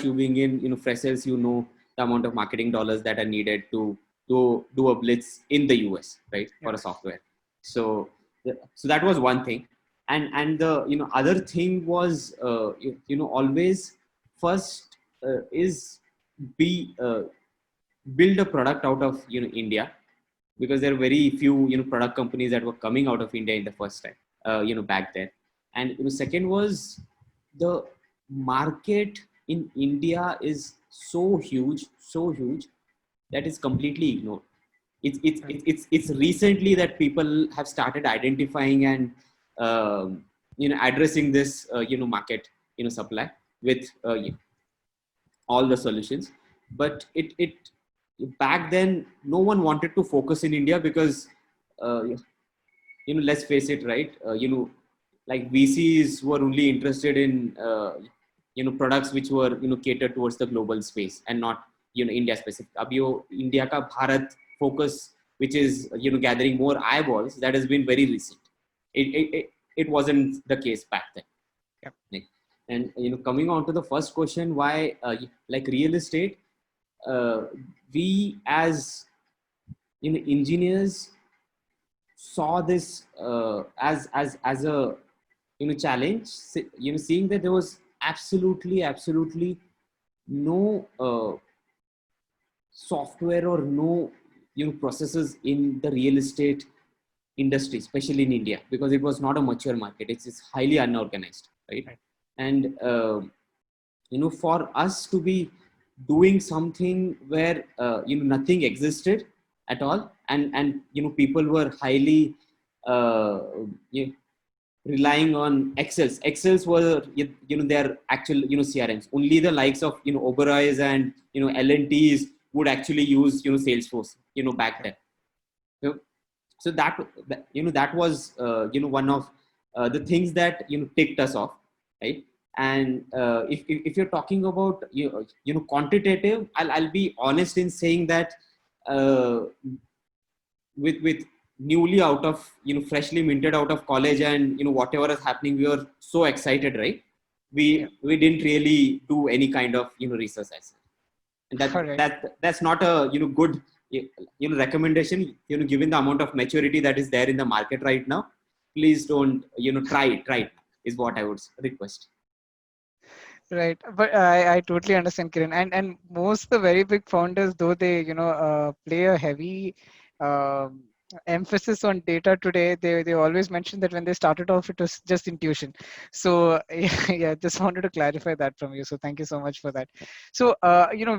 you being in Freshsales, the amount of marketing dollars that are needed to do a blitz in the US, right, Yeah. for a software. So so that was one thing. And the other thing was always first is be build a product out of India, because there are very few product companies that were coming out of India in the first time back then. And second was, the market in India is so huge that is completely ignored. It's recently that people have started identifying and addressing this market supply with all the solutions. But it back then no one wanted to focus in India, because uh, let's face it, right? Like VCs were only interested in products which were catered towards the global space and not India specific. Abhi India ka Bharat focus, which is gathering more eyeballs, that has been very recent. It wasn't the case back then. Yep. Like, and coming on to the first question, why like real estate, we as engineers saw this as a challenge, seeing that there was absolutely no software or no processes in the real estate industry, especially in India, because it was not a mature market. It's highly unorganized, right? And for us to be doing something where nothing existed at all, and people were highly you know, relying on Excels were their actual CRMs. Only the likes of Oberoi's and L&T's would actually use Salesforce back then. So that was one of the things that ticked us off, right? And if you're talking about quantitative, I'll be honest in saying that with newly out of freshly minted out of college, and whatever is happening, we were so excited, right? We didn't really do any kind of research as such. And that's not a good recommendation, given the amount of maturity that is there in the market right now. Please don't try it is what I would request. Right, but I totally understand, Kiran, and most the very big founders, though they play a heavy emphasis on data today, they always mention that when they started off it was just intuition. So yeah, just wanted to clarify that from you. So thank you so much for that. So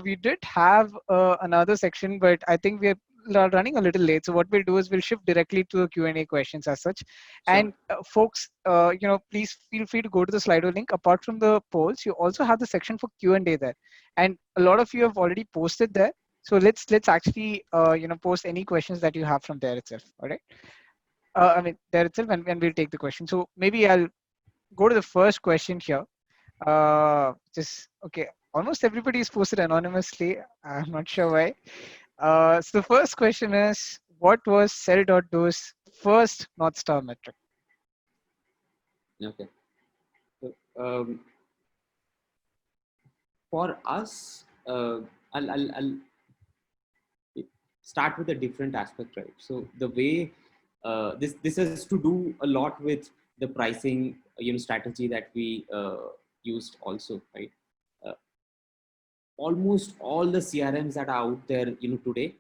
we did have another section, but I think we are running a little late. So what we'll do is we'll shift directly to the Q&A questions as such. Sure. And folks, please feel free to go to the Slido link. Apart from the polls, you also have the section for Q&A there, and a lot of you have already posted there. So let's actually post any questions that you have from there itself. All right. I mean there itself, and we'll take the question. So maybe I'll go to the first question here. Just okay. Almost everybody is posted anonymously. I'm not sure why. So the first question is, what was Sell.do's first North Star metric? Okay. So, for us, I'll start with a different aspect, right? So the way this has to do a lot with the pricing strategy that we used also, right? Almost all the CRMs that are out there today,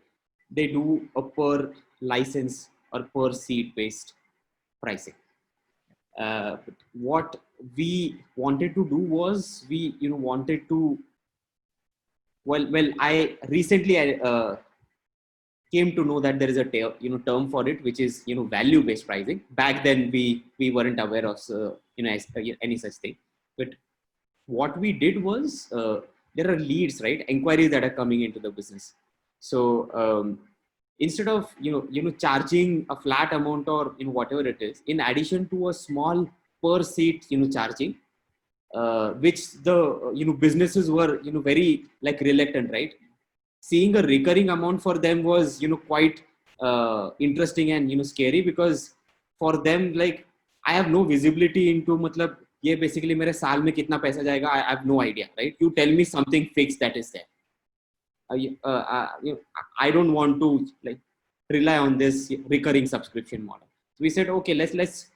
they do a per license or per seat based pricing. But what we wanted to do was we wanted to I recently came to know that there is a term for it, which is value based pricing. Back then we weren't aware of any such thing. But what we did was there are leads, right? Inquiries that are coming into the business. So instead of charging a flat amount or whatever it is, in addition to a small per seat charging, which the businesses were very like reluctant, right? Seeing a recurring amount for them was quite interesting and scary, because for them, like, I have no visibility into matlab ये basically मेरे साल में कितना पैसा जाएगा, I have no idea, right? You tell me something fixed that is there. I don't want to like rely on this recurring subscription model. So we said, okay, let's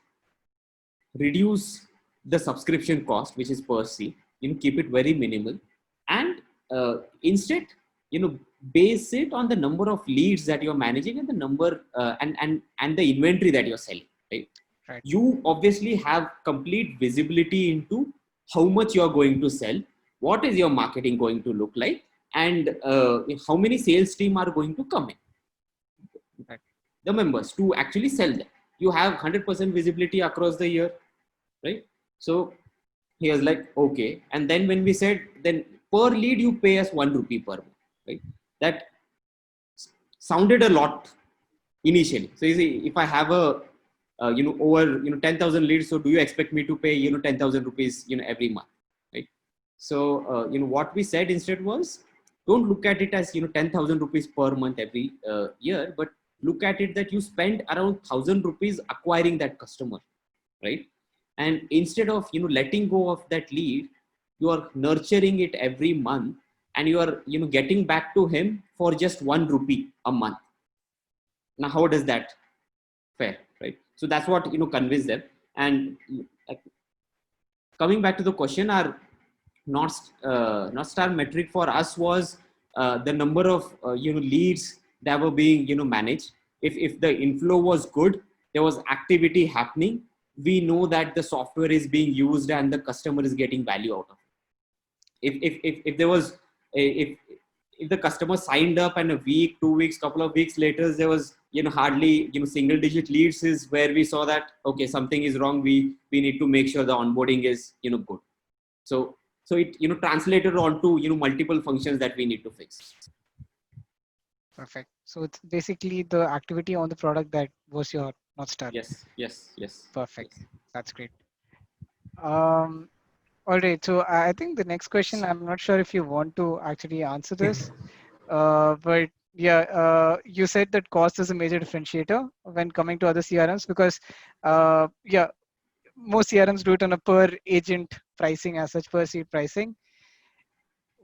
reduce the subscription cost, which is per seat, keep it very minimal, and instead base it on the number of leads that you're managing and the number and the inventory that you're selling, right? Right. You obviously have complete visibility into how much you're going to sell, what is your marketing going to look like, and how many sales team are going to come in, Right. the members, to actually sell them. You have 100% visibility across the year, right? So he was like, okay. And then when we said, then per lead you pay us 1 rupee per month, right? That sounded a lot initially. So you see, if I have a over 10,000 leads, so do you expect me to pay 10,000 rupees every month, right? So what we said instead was, don't look at it as 10,000 rupees per month every year, but look at it that you spend around 1,000 rupees acquiring that customer, right? And instead of letting go of that lead, you are nurturing it every month, and you are getting back to him for just 1 rupee a month. Now how does that fare, right? So that's what convinced them. And coming back to the question, our North Star metric for us was the number of leads that were being managed. If the inflow was good, there was activity happening, we know that the software is being used and the customer is getting value out of it. If there was if the customer signed up and a week, 2 weeks, couple of weeks later there was hardly single digit leads, is where we saw that okay, something is wrong, we need to make sure the onboarding is good. So it translated onto multiple functions that we need to fix. Perfect. So it's basically the activity on the product that was your North Star. Yes. Perfect. Yes. That's great. All right. So I think the next question, I'm not sure if you want to actually answer this, but yeah, you said that cost is a major differentiator when coming to other CRMs because, yeah, most CRMs do it on a per agent pricing as such, per seat pricing.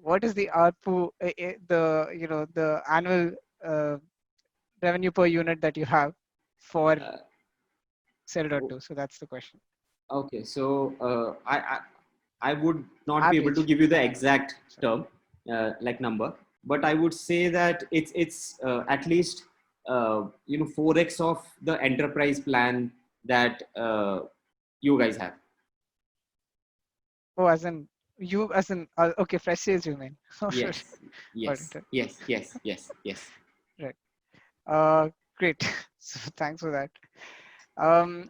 What is the ARPU, the annual revenue per unit that you have for Uh, Sell.do? So that's the question. okay, so I would not be able to Average. give you the Average. exact Sorry. term like number, but I would say that it's at least 4x of the enterprise plan that you guys have. Oh, as in you, as in okay, fresh sales, you mean? Oh, sure. Yes, Got yes, it. yes. Right. Great. So thanks for that. All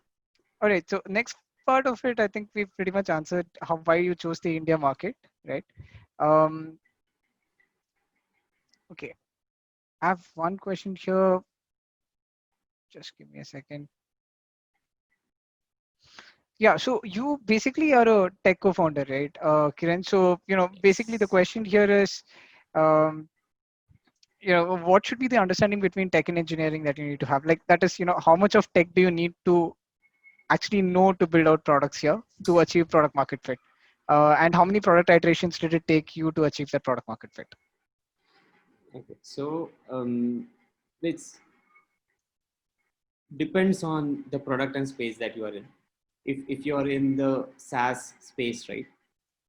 right. So next part of it, I think we pretty much answered why you chose the India market, right? Okay. I have one question here. Just give me a second. Yeah, so you basically are a tech co-founder, right, Kiran? So, basically the question here is, um, what should be the understanding between tech and engineering that you need to have? Like that is, how much of tech do you need to actually know to build out products here to achieve product market fit? And how many product iterations did it take you to achieve that product market fit? Okay, so it's depends on the product and space that you are in. If you are in the SaaS space, right,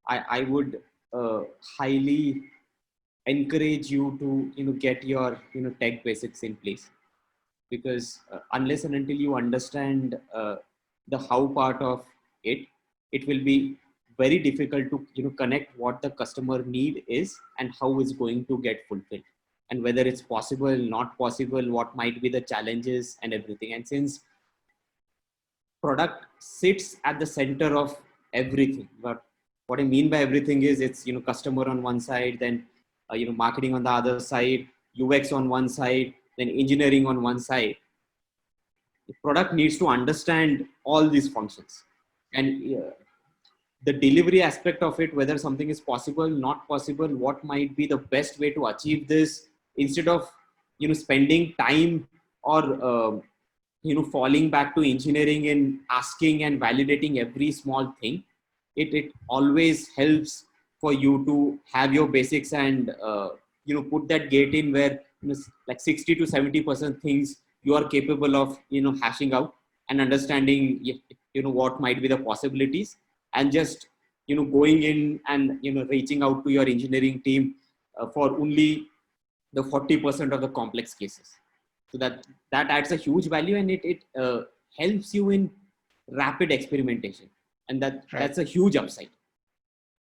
I would highly encourage you to get your tech basics in place, because unless and until you understand the how part of it, it will be very difficult to connect what the customer need is and how it's going to get fulfilled, and whether it's possible, not possible, what might be the challenges and everything. And since product sits at the center of everything, but what I mean by everything is it's customer on one side, then marketing on the other side, UX on one side, then engineering on one side. The product needs to understand all these functions, and the delivery aspect of it, whether something is possible, not possible, what might be the best way to achieve this, instead of spending time or falling back to engineering and asking and validating every small thing. It always helps for you to have your basics and put that gate in where like 60 to 70% things you are capable of hashing out and understanding what might be the possibilities, and just going in and reaching out to your engineering team for only the 40% of the complex cases. So that adds a huge value, and it helps you in rapid experimentation, and Right. that's a huge upside.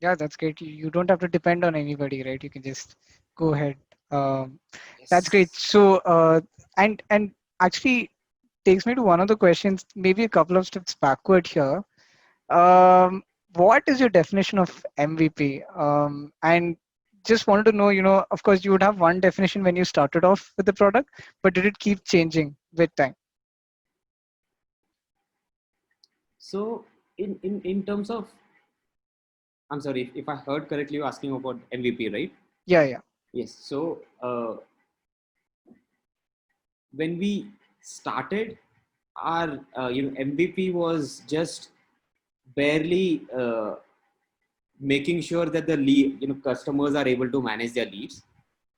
Yeah, that's great. You don't have to depend on anybody, right? You can just go ahead. That's Yes. great. So, and actually takes me to one of the questions, maybe a couple of steps backward here. What is your definition of MVP? And just wanted to know, of course, you would have one definition when you started off with the product, but did it keep changing with time? So in terms of, I'm sorry if I heard correctly, you're asking about MVP, right? Yeah. Yes. So when we started, our MVP was just barely making sure that the lead, customers are able to manage their leads,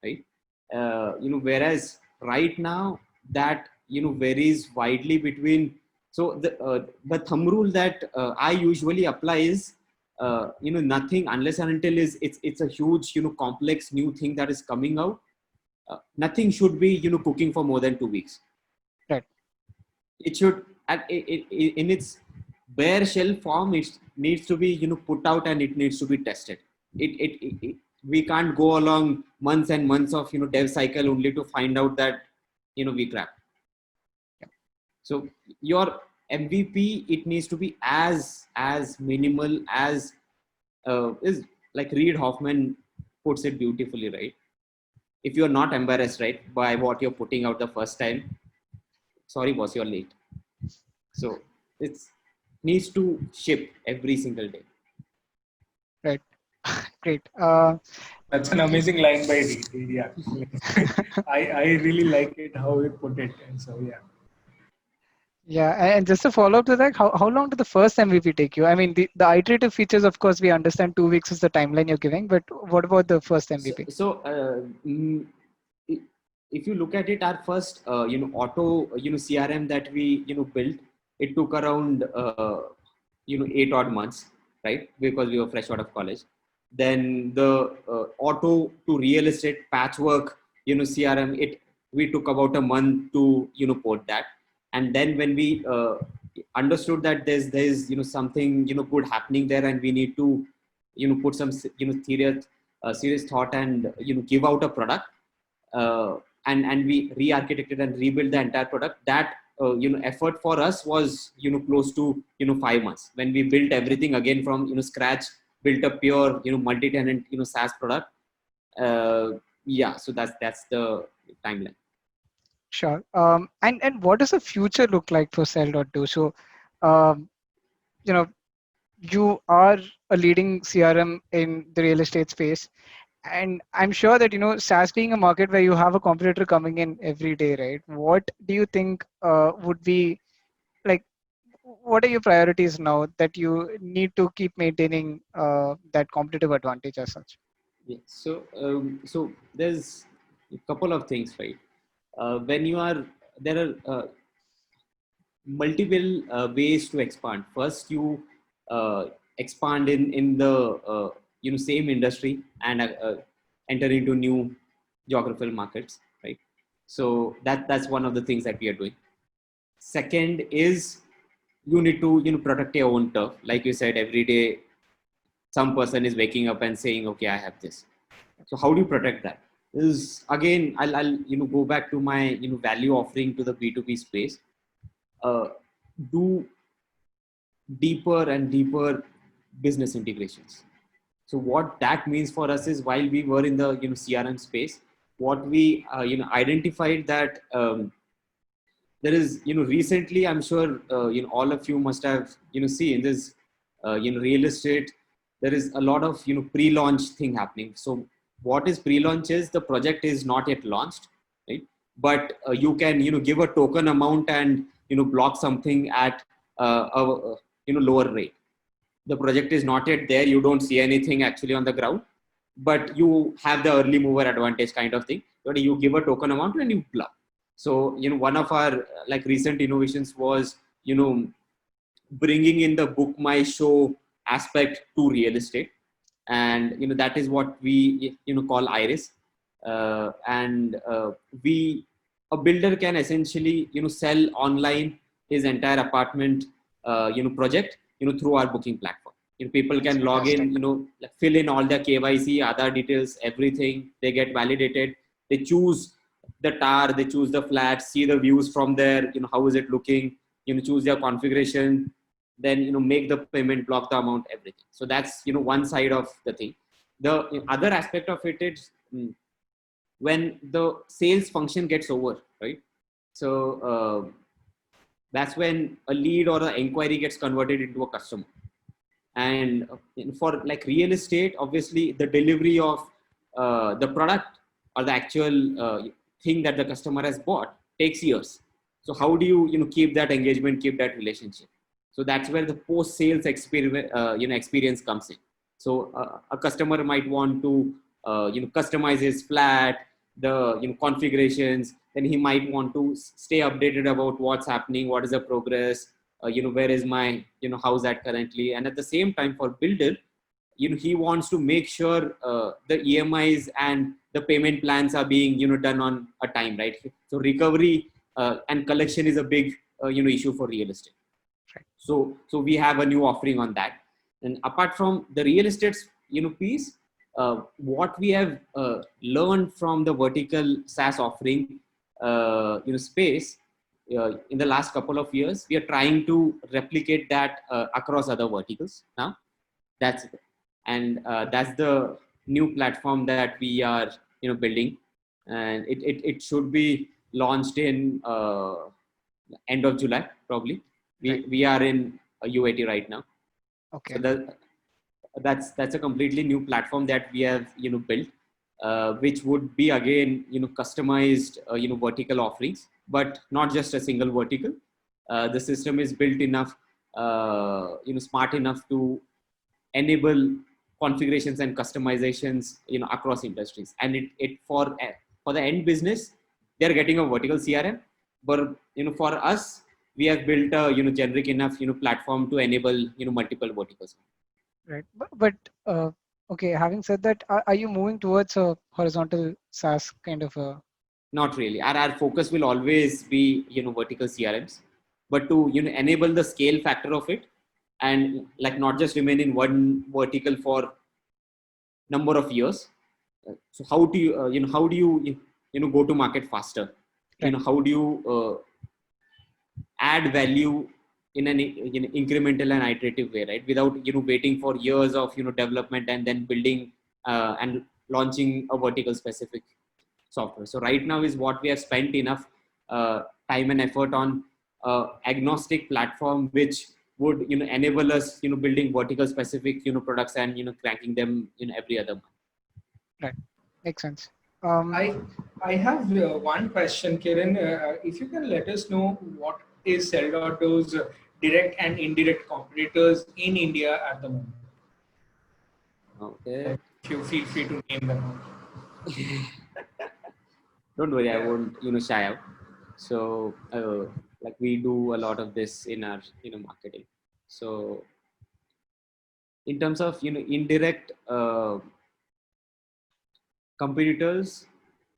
right? Whereas right now that varies widely between. So the thumb rule that I usually apply is nothing unless and until it's a huge, complex new thing that is coming out. Nothing should be, cooking for more than 2 weeks. Right. It should, in its bare shell form, it needs to be, put out and it needs to be tested. We can't go along months and months of, dev cycle only to find out that, we crap. So your MVP, it needs to be as minimal as is, like Reid Hoffman puts it beautifully, right? If you're not embarrassed, right, by what you're putting out the first time, sorry boss, you're late. So it's needs to ship every single day. Right. Great. That's an amazing line by Reid. Yeah. I really like it how he put it. And so, yeah. Yeah, and just to follow up to that, how long did the first MVP take you? I mean, the iterative features, of course, we understand 2 weeks is the timeline you're giving, but what about the first MVP? If you look at it, our first, auto, CRM that we, built, it took around, 8 odd months, right? Because we were fresh out of college. Then the auto to real estate patchwork, CRM, we took about a month to, port that. And then when we understood that there's something, good happening there, and we need to, put some, serious thought and, give out a product, and we re-architected and rebuilt the entire product. That effort for us was close to 5 months, when we built everything again from scratch, built a pure multi-tenant SaaS product. Yeah, so that's the timeline. Sure. And what does the future look like for Sell.do? So, you are a leading CRM in the real estate space, and I'm sure that SaaS being a market where you have a competitor coming in every day, right? What do you think would be like? What are your priorities now that you need to keep maintaining that competitive advantage as such? Yeah. So there's a couple of things, right? When you are there are multiple ways to expand. First, you expand in the same industry and enter into new geographical markets, right? So that's one of the things that we are doing. Second is, you need to protect your own turf. Like you said, every day some person is waking up and saying, okay, I have this. So how do you protect that? Is again, I'll go back to my value offering to the B2B space. Do deeper and deeper business integrations. So what that means for us is, while we were in the CRM space, what we identified that there is recently, I'm sure all of you must have seen this real estate. There is a lot of pre-launch thing happening. So what is pre-launch is, the project is not yet launched, right? But you can give a token amount and block something at a lower rate. The project is not yet there, you don't see anything actually on the ground, but you have the early mover advantage kind of thing. But you give a token amount and you block. So one of our like recent innovations was bringing in the book my show aspect to real estate, and that is what we call Iris. And we a builder can essentially sell online his entire apartment project through our booking platform. People can log in, fill in all their KYC, other details, everything. They get validated. They choose the tower, they choose the flat, see the views from there, how is it looking, choose their configuration, then make the payment, block the amount, everything. So that's one side of the thing. The other aspect of it is when the sales function gets over, right? So that's when a lead or an inquiry gets converted into a customer. And for like real estate, obviously the delivery of the product or the actual thing that the customer has bought takes years. So how do you keep that engagement, keep that relationship? So that's where the post-sales experience comes in. So a customer might want to customize his flat, the configurations. Then he might want to stay updated about what's happening, what is the progress, where is my house at currently, and at the same time for builder, he wants to make sure the EMIs and the payment plans are being done on a time, right? So recovery and collection is a big issue for real estate. Right. So we have a new offering on that. And apart from the real estate piece, what we have learned from the vertical SaaS offering space in the last couple of years, we are trying to replicate that across other verticals now. That's it. And that's the new platform that we are building, and it should be launched in end of July probably. We are in UAT right now. Okay. So that's a completely new platform that we have built, which would be again customized vertical offerings, but not just a single vertical. The system is built enough smart enough to enable configurations and customizations across industries. And it for the end business, they're getting a vertical CRM, but for us, we have built a generic enough platform to enable multiple verticals. Right. But okay, having said that, are you moving towards a horizontal SaaS kind of a? Not really. Our focus will always be vertical CRMs, but to enable the scale factor of it, and like not just remain in one vertical for number of years. So how do you go to market faster? Right. How do you add value in an incremental and iterative way, right? Without waiting for years of development and then building and launching a vertical specific software. So right now is what we have spent enough time and effort on agnostic platform, which would enable us building vertical specific products and cranking them every other month. Right. Makes sense. I have one question, Kiran. If you can let us know what is Sell.do's direct and indirect competitors in India at the moment. Okay. If you feel free to name them. Don't worry, I won't shy out. So like we do a lot of this in our marketing. So in terms of indirect competitors,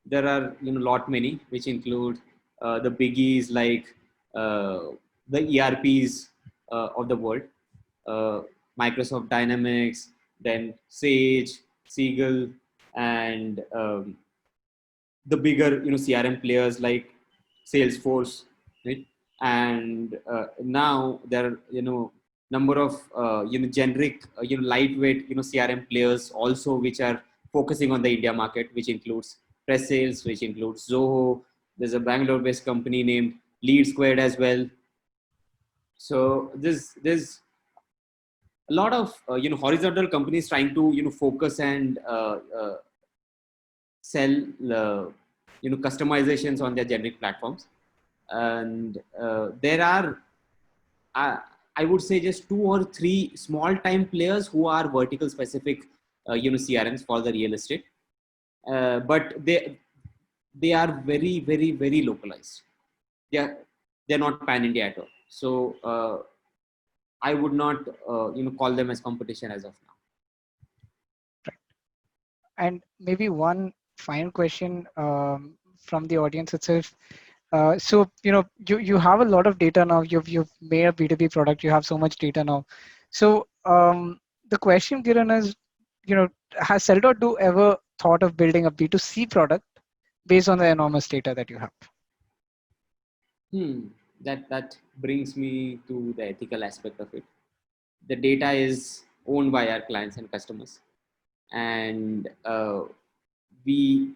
there are lot many, which include the biggies like the ERPs of the world, Microsoft Dynamics, then Sage, Siegel, and the bigger CRM players like Salesforce, right? And now there are number of generic lightweight CRM players also, which are focusing on the India market, which includes Press Sales, which includes Zoho. There's a Bangalore-based company named Lead Squared as well. So there's a lot of horizontal companies trying to focus and sell customizations on their generic platforms. And there are I would say just 2 or 3 small time players who are vertical specific CRMs for the real estate, but they are very very very localized. They're not pan India at all. So I would not call them as competition as of now. Right. And maybe one final question from the audience itself. So you have a lot of data now. You've made a B2B product. You have so much data now. So the question, Kiran, is has Sell.do ever thought of building a B2C product based on the enormous data that you have? That brings me to the ethical aspect of it. The data is owned by our clients and customers, and we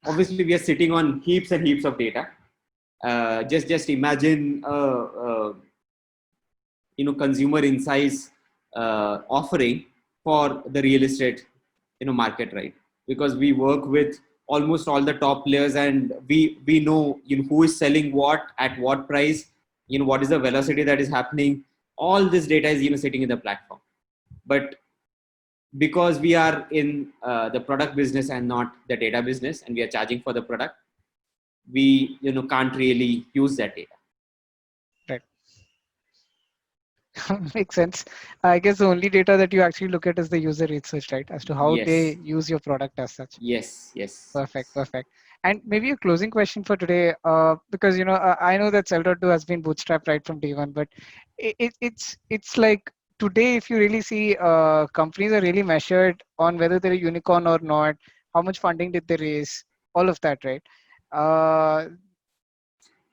are sitting on heaps and heaps of data. Just imagine consumer insights offering for the real estate market, right? Because we work with almost all the top players, and we know who is selling what at what price, what is the velocity that is happening. All this data is sitting in the platform. But because we are in the product business and not the data business, and we are charging for the product, we can't really use that data. Right. Makes sense. I guess the only data that you actually look at is the user research, right? As to how they Yes, use your product as such. yes, yes. Perfect, perfect. And maybe a closing question for today, because I know that Cell.do has been bootstrapped right from day one, but it's like today, if you really see, companies are really measured on whether they're a unicorn or not, how much funding did they raise, all of that, right? Uh,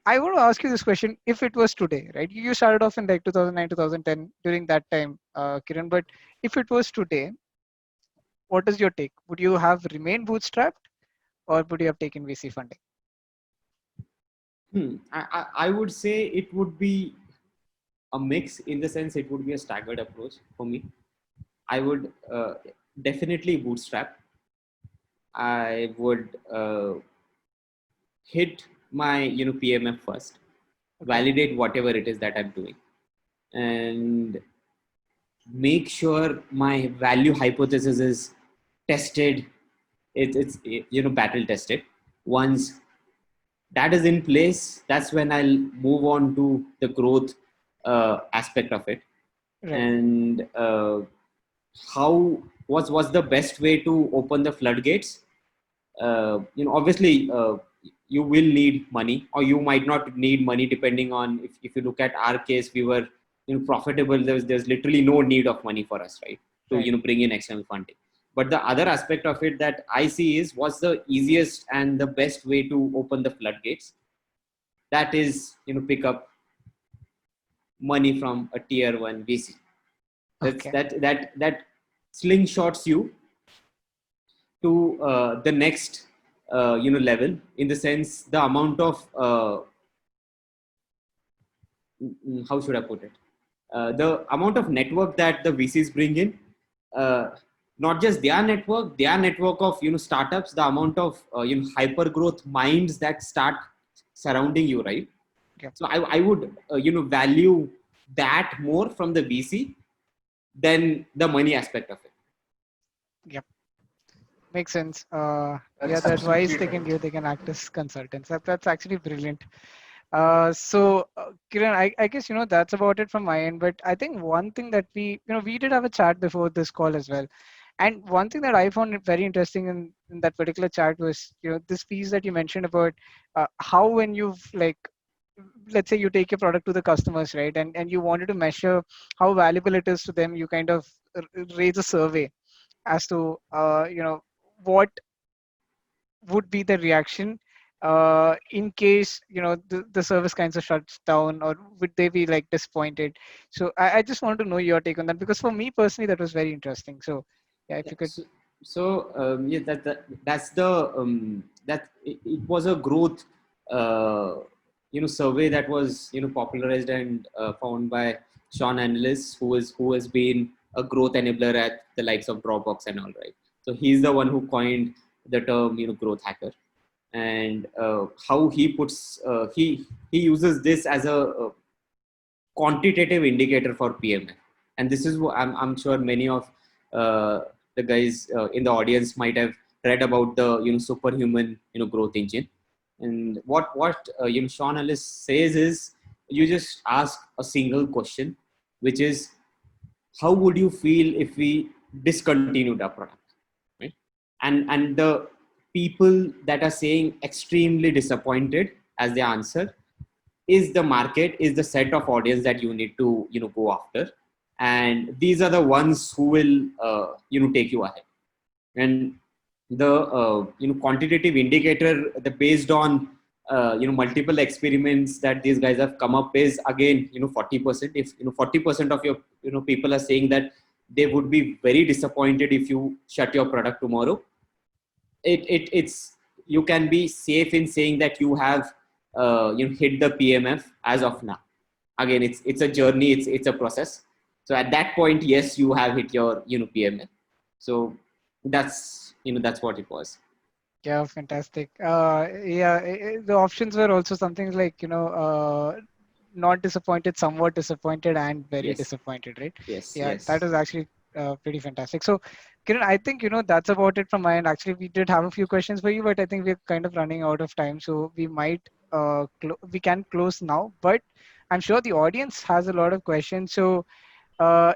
I want to ask you this question: if it was today, right? You started off in like 2009, 2010 during that time, Kiran, but if it was today, what is your take? Would you have remained bootstrapped, or would you have taken VC funding? I would say it would be a mix, in the sense it would be a staggered approach for me. I would definitely bootstrap. I would hit my PMF first, Okay. validate whatever it is that I'm doing, and make sure my value hypothesis is tested. It's battle tested. Once that is in place, that's when I'll move on to the growth aspect of it. Right. And how was the best way to open the floodgates? Obviously, you will need money, or you might not need money, depending on, if you look at our case, we were profitable. There's literally no need of money for us, right, to Right. bring in external funding. But the other aspect of it that I see is, what's the easiest and the best way to open the floodgates? That is, pick up money from a tier one VC. That's Okay. that slingshots you to the next level, in the sense, the amount of how should I put it, the amount of network that the VCs bring in, uh, not just their network of startups, the amount of hyper growth minds that start surrounding you, right? Yep. So I would value that more from the VC than the money aspect of it. Yep. Makes sense. Yeah, That's the advice absolutely they can right. give, they can act as consultants. That's actually brilliant. Kiran, I guess that's about it from my end. But I think one thing that we did have a chat before this call as well, and one thing that I found it very interesting in that particular chat was this piece that you mentioned about how when you've like, let's say you take your product to the customers, right, and you wanted to measure how valuable it is to them, you kind of raise a survey as to what would be the reaction in case the service kinds of shuts down, or would they be like disappointed? So I just wanted to know your take on that, because for me personally that was very interesting. So yeah, if Yeah. you could. Yeah, that's the that it was a growth survey that was popularized and found by Sean Analyst, who has been a growth enabler at the likes of Dropbox and all, right. So he's the one who coined the term growth hacker. And how he puts he uses this as a quantitative indicator for PMF. And this is what I'm sure many of the guys in the audience might have read about, the superhuman growth engine. And what Sean Ellis says is, you just ask a single question, which is, how would you feel if we discontinued our product, right? And the people that are saying extremely disappointed as the answer is the market, is the set of audience that you need to go after. And these are the ones who will take you ahead. And the quantitative indicator, the based on multiple experiments that these guys have come up, is again 40%. If 40% of your people are saying that they would be very disappointed if you shut your product tomorrow, it's you can be safe in saying that you have hit the PMF as of now. Again, it's a journey, it's a process. So at that point, yes, you have hit your PMF. So that's what it was. Yeah, fantastic. Yeah, the options were also something like not disappointed, somewhat disappointed, and very Yes, disappointed, right? yes, Yeah, that yes. is actually pretty fantastic. So Kiran, I think that's about it from my end. Actually, we did have a few questions for you, but I think we're kind of running out of time, so we might we can close now. But I'm sure the audience has a lot of questions. So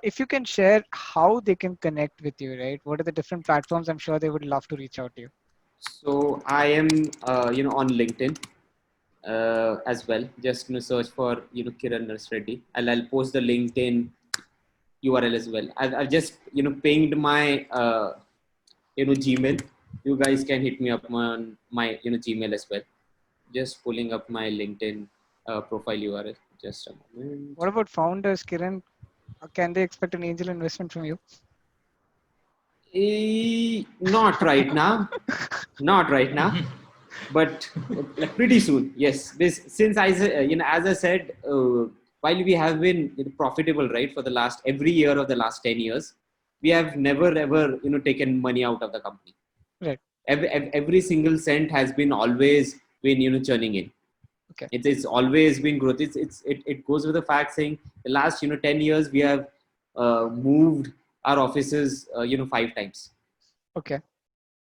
if you can share how they can connect with you, right? What are the different platforms? I'm sure they would love to reach out to you. So I am, on LinkedIn as well. Just search for Kiran Nurse Reddy. I'll post the LinkedIn URL as well. I've just pinged my Gmail. You guys can hit me up on my Gmail as well. Just pulling up my LinkedIn profile URL. Just a moment. What about founders, Kiran? Can they expect an angel investment from you? Not right now. Not right now. But like pretty soon, yes. Since as I said, while we have been profitable, right, for the last every year of the last 10 years, we have never ever taken money out of the company. Right. Every single cent has been always been churning in. Okay. It's always been growth. It goes with the fact saying the last 10 years we have moved our offices 5 times. Okay.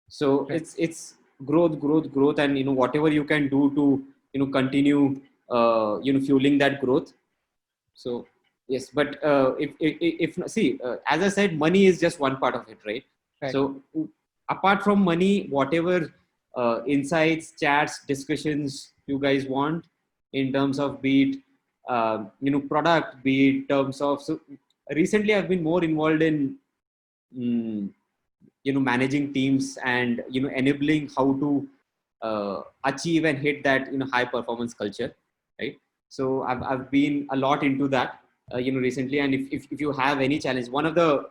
So Right. it's growth, and whatever you can do to continue fueling that growth. So yes, but if see, as I said, money is just one part of it, right? Right. So apart from money, whatever insights, chats, discussions you guys want in terms of be it product, be it terms of, so recently I've been more involved in managing teams and enabling how to achieve and hit that high performance culture, right? So I've been a lot into that recently. And if you have any challenge, one of the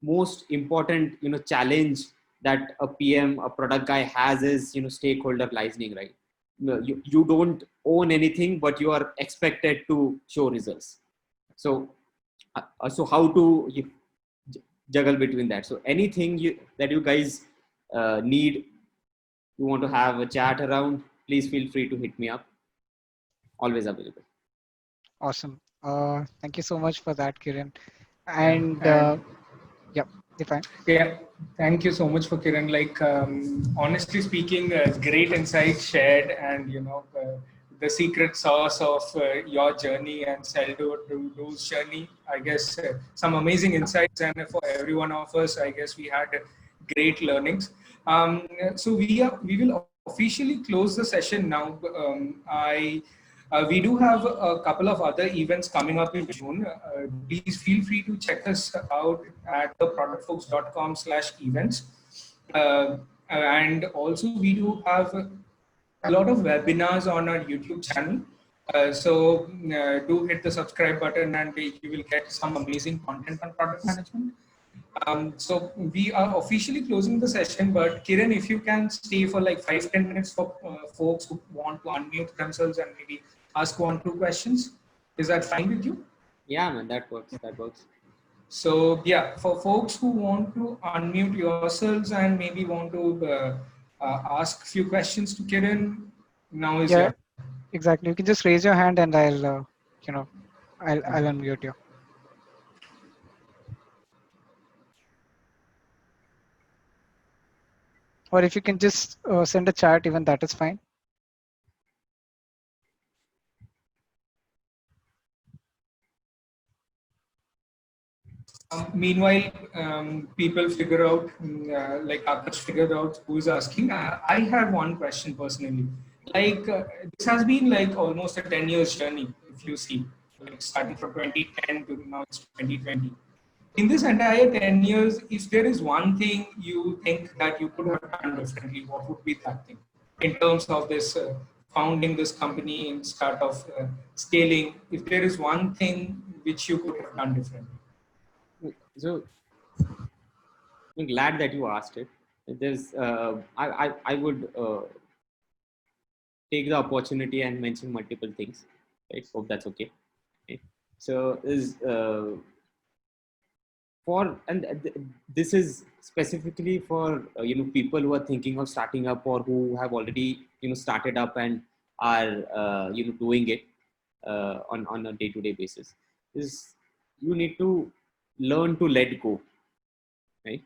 most important challenge that a PM, a product guy has is stakeholder listening, right? You don't own anything, but you are expected to show results. So so how to juggle between that? So anything that you guys need, you want to have a chat around, please feel free to hit me up. Always available. Awesome. Thank you so much for that, Kiran. Yeah, And yeah, define. Yeah, thank you so much for Kiran. Like, honestly speaking, great insights shared, and the secret sauce of your journey and Seldo's journey. I guess some amazing insights, and for every one of us, I guess we had great learnings. So we will officially close the session now. We do have a couple of other events coming up in June. Please feel free to check us out at theproductfolks.com/events. And also, we do have a lot of webinars on our YouTube channel. So do hit the subscribe button, and you will get some amazing content on product management. So we are officially closing the session, but Kiran, if you can stay for like 5-10 minutes for folks who want to unmute themselves and maybe ask 1-2 questions, is that fine with you? Yeah, man, that works. So yeah, for folks who want to unmute yourselves and maybe want to ask a few questions to Kiran, now is Yeah, your. exactly. You can just raise your hand and I'll I'll unmute you. Or if you can just send a chat, even that is fine. Meanwhile, people figure out, like Akash figured out who's asking. I have one question personally. Like, this has been like almost a 10 years journey, if you see, like starting from 2010 to now it's 2020. In this entire 10 years, if there is one thing you think that you could have done differently, what would be that thing in terms of this founding this company and start of scaling? If there is one thing which you could have done differently. So I'm glad that you asked it. There's I would take the opportunity and mention multiple things. Right? Hope that's okay. Okay. So is for and this is specifically for people who are thinking of starting up or who have already started up and are doing it on a day-to-day basis. Is you need to learn to let go, right?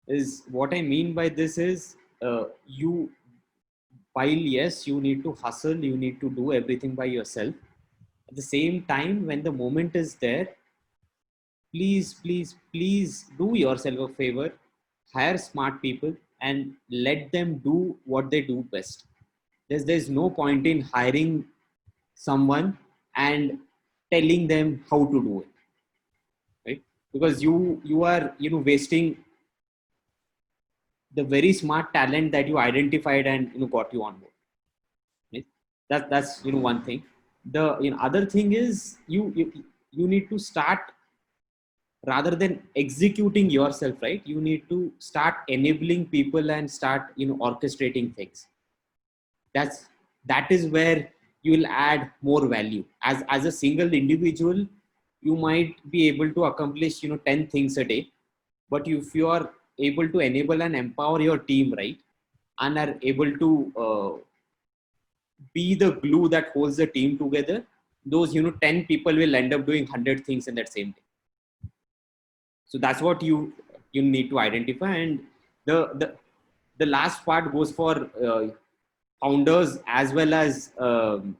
Is what I mean by this is you, while yes you need to hustle, you need to do everything by yourself, At the same time, when the moment is there, please do yourself a favor, hire smart people and let them do what they do best. There's no point in hiring someone and telling them how to do it, right? Because you are wasting the very smart talent that you identified and got you on board, right? That's one thing. The other thing is you need to start, rather than executing yourself, right? You need to start enabling people and start orchestrating things. That is where you will add more value. As a single individual, you might be able to accomplish 10 things a day, but if you are able to enable and empower your team, right, and are able to be the glue that holds the team together, those 10 people will end up doing 100 things in that same day. So that's what you need to identify. And the last part goes for founders as well as the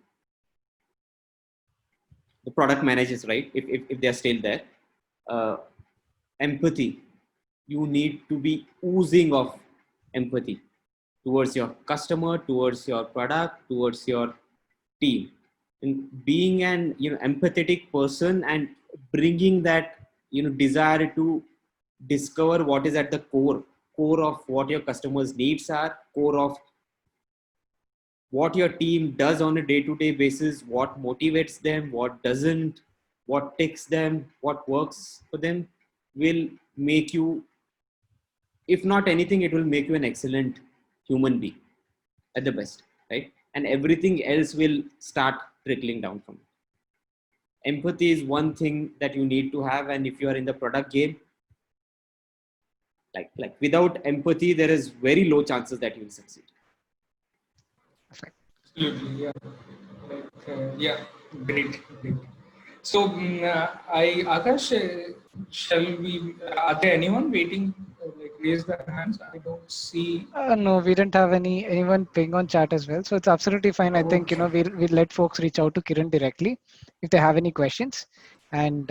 product managers, right? If they're still there, empathy. You need to be oozing of empathy towards your customer, towards your product, towards your team. And being an empathetic person and bringing that desire to discover what is at the core of what your customers needs are, core of what your team does on a day-to-day basis, what motivates them, what doesn't, what ticks them, what works for them, will make you, if not anything, it will make you an excellent human being at the best, right? And everything else will start trickling down from it. Empathy is one thing that you need to have, and if you are in the product game, like without empathy, there is very low chances that you will succeed. Absolutely, yeah. Yeah, great. So, Akash, shall we? Are there anyone waiting? Like raise their hands. I don't see. No, we didn't have anyone ping on chat as well, so it's absolutely fine. I think we'll let folks reach out to Kiran directly if they have any questions. And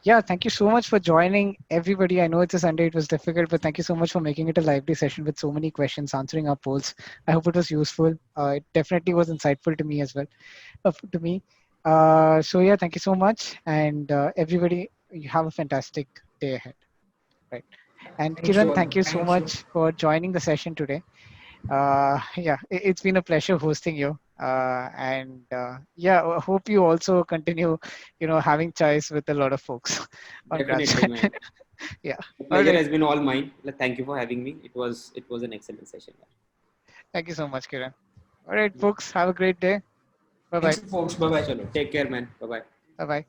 yeah, thank you so much for joining, everybody. I know it's a Sunday; it was difficult, but thank you so much for making it a lively session with so many questions, answering our polls. I hope it was useful. It definitely was insightful to me as well. To me. So yeah, thank you so much, and everybody, you have a fantastic day ahead. Right. And Thank you Kiran, all. thank you so Thank you. much for joining the session today. Yeah, it's been a pleasure hosting you. And yeah, I hope you also continue, having chais with a lot of folks on Definitely, Grabshot. man. Yeah. The All pleasure right. has been all mine. Thank you for having me. It was an excellent session. Thank you so much, Kiran. All right, folks. Have a great day. Bye bye. Thanks, folks. Bye bye. Chalo, take care, man. Bye bye. Bye bye.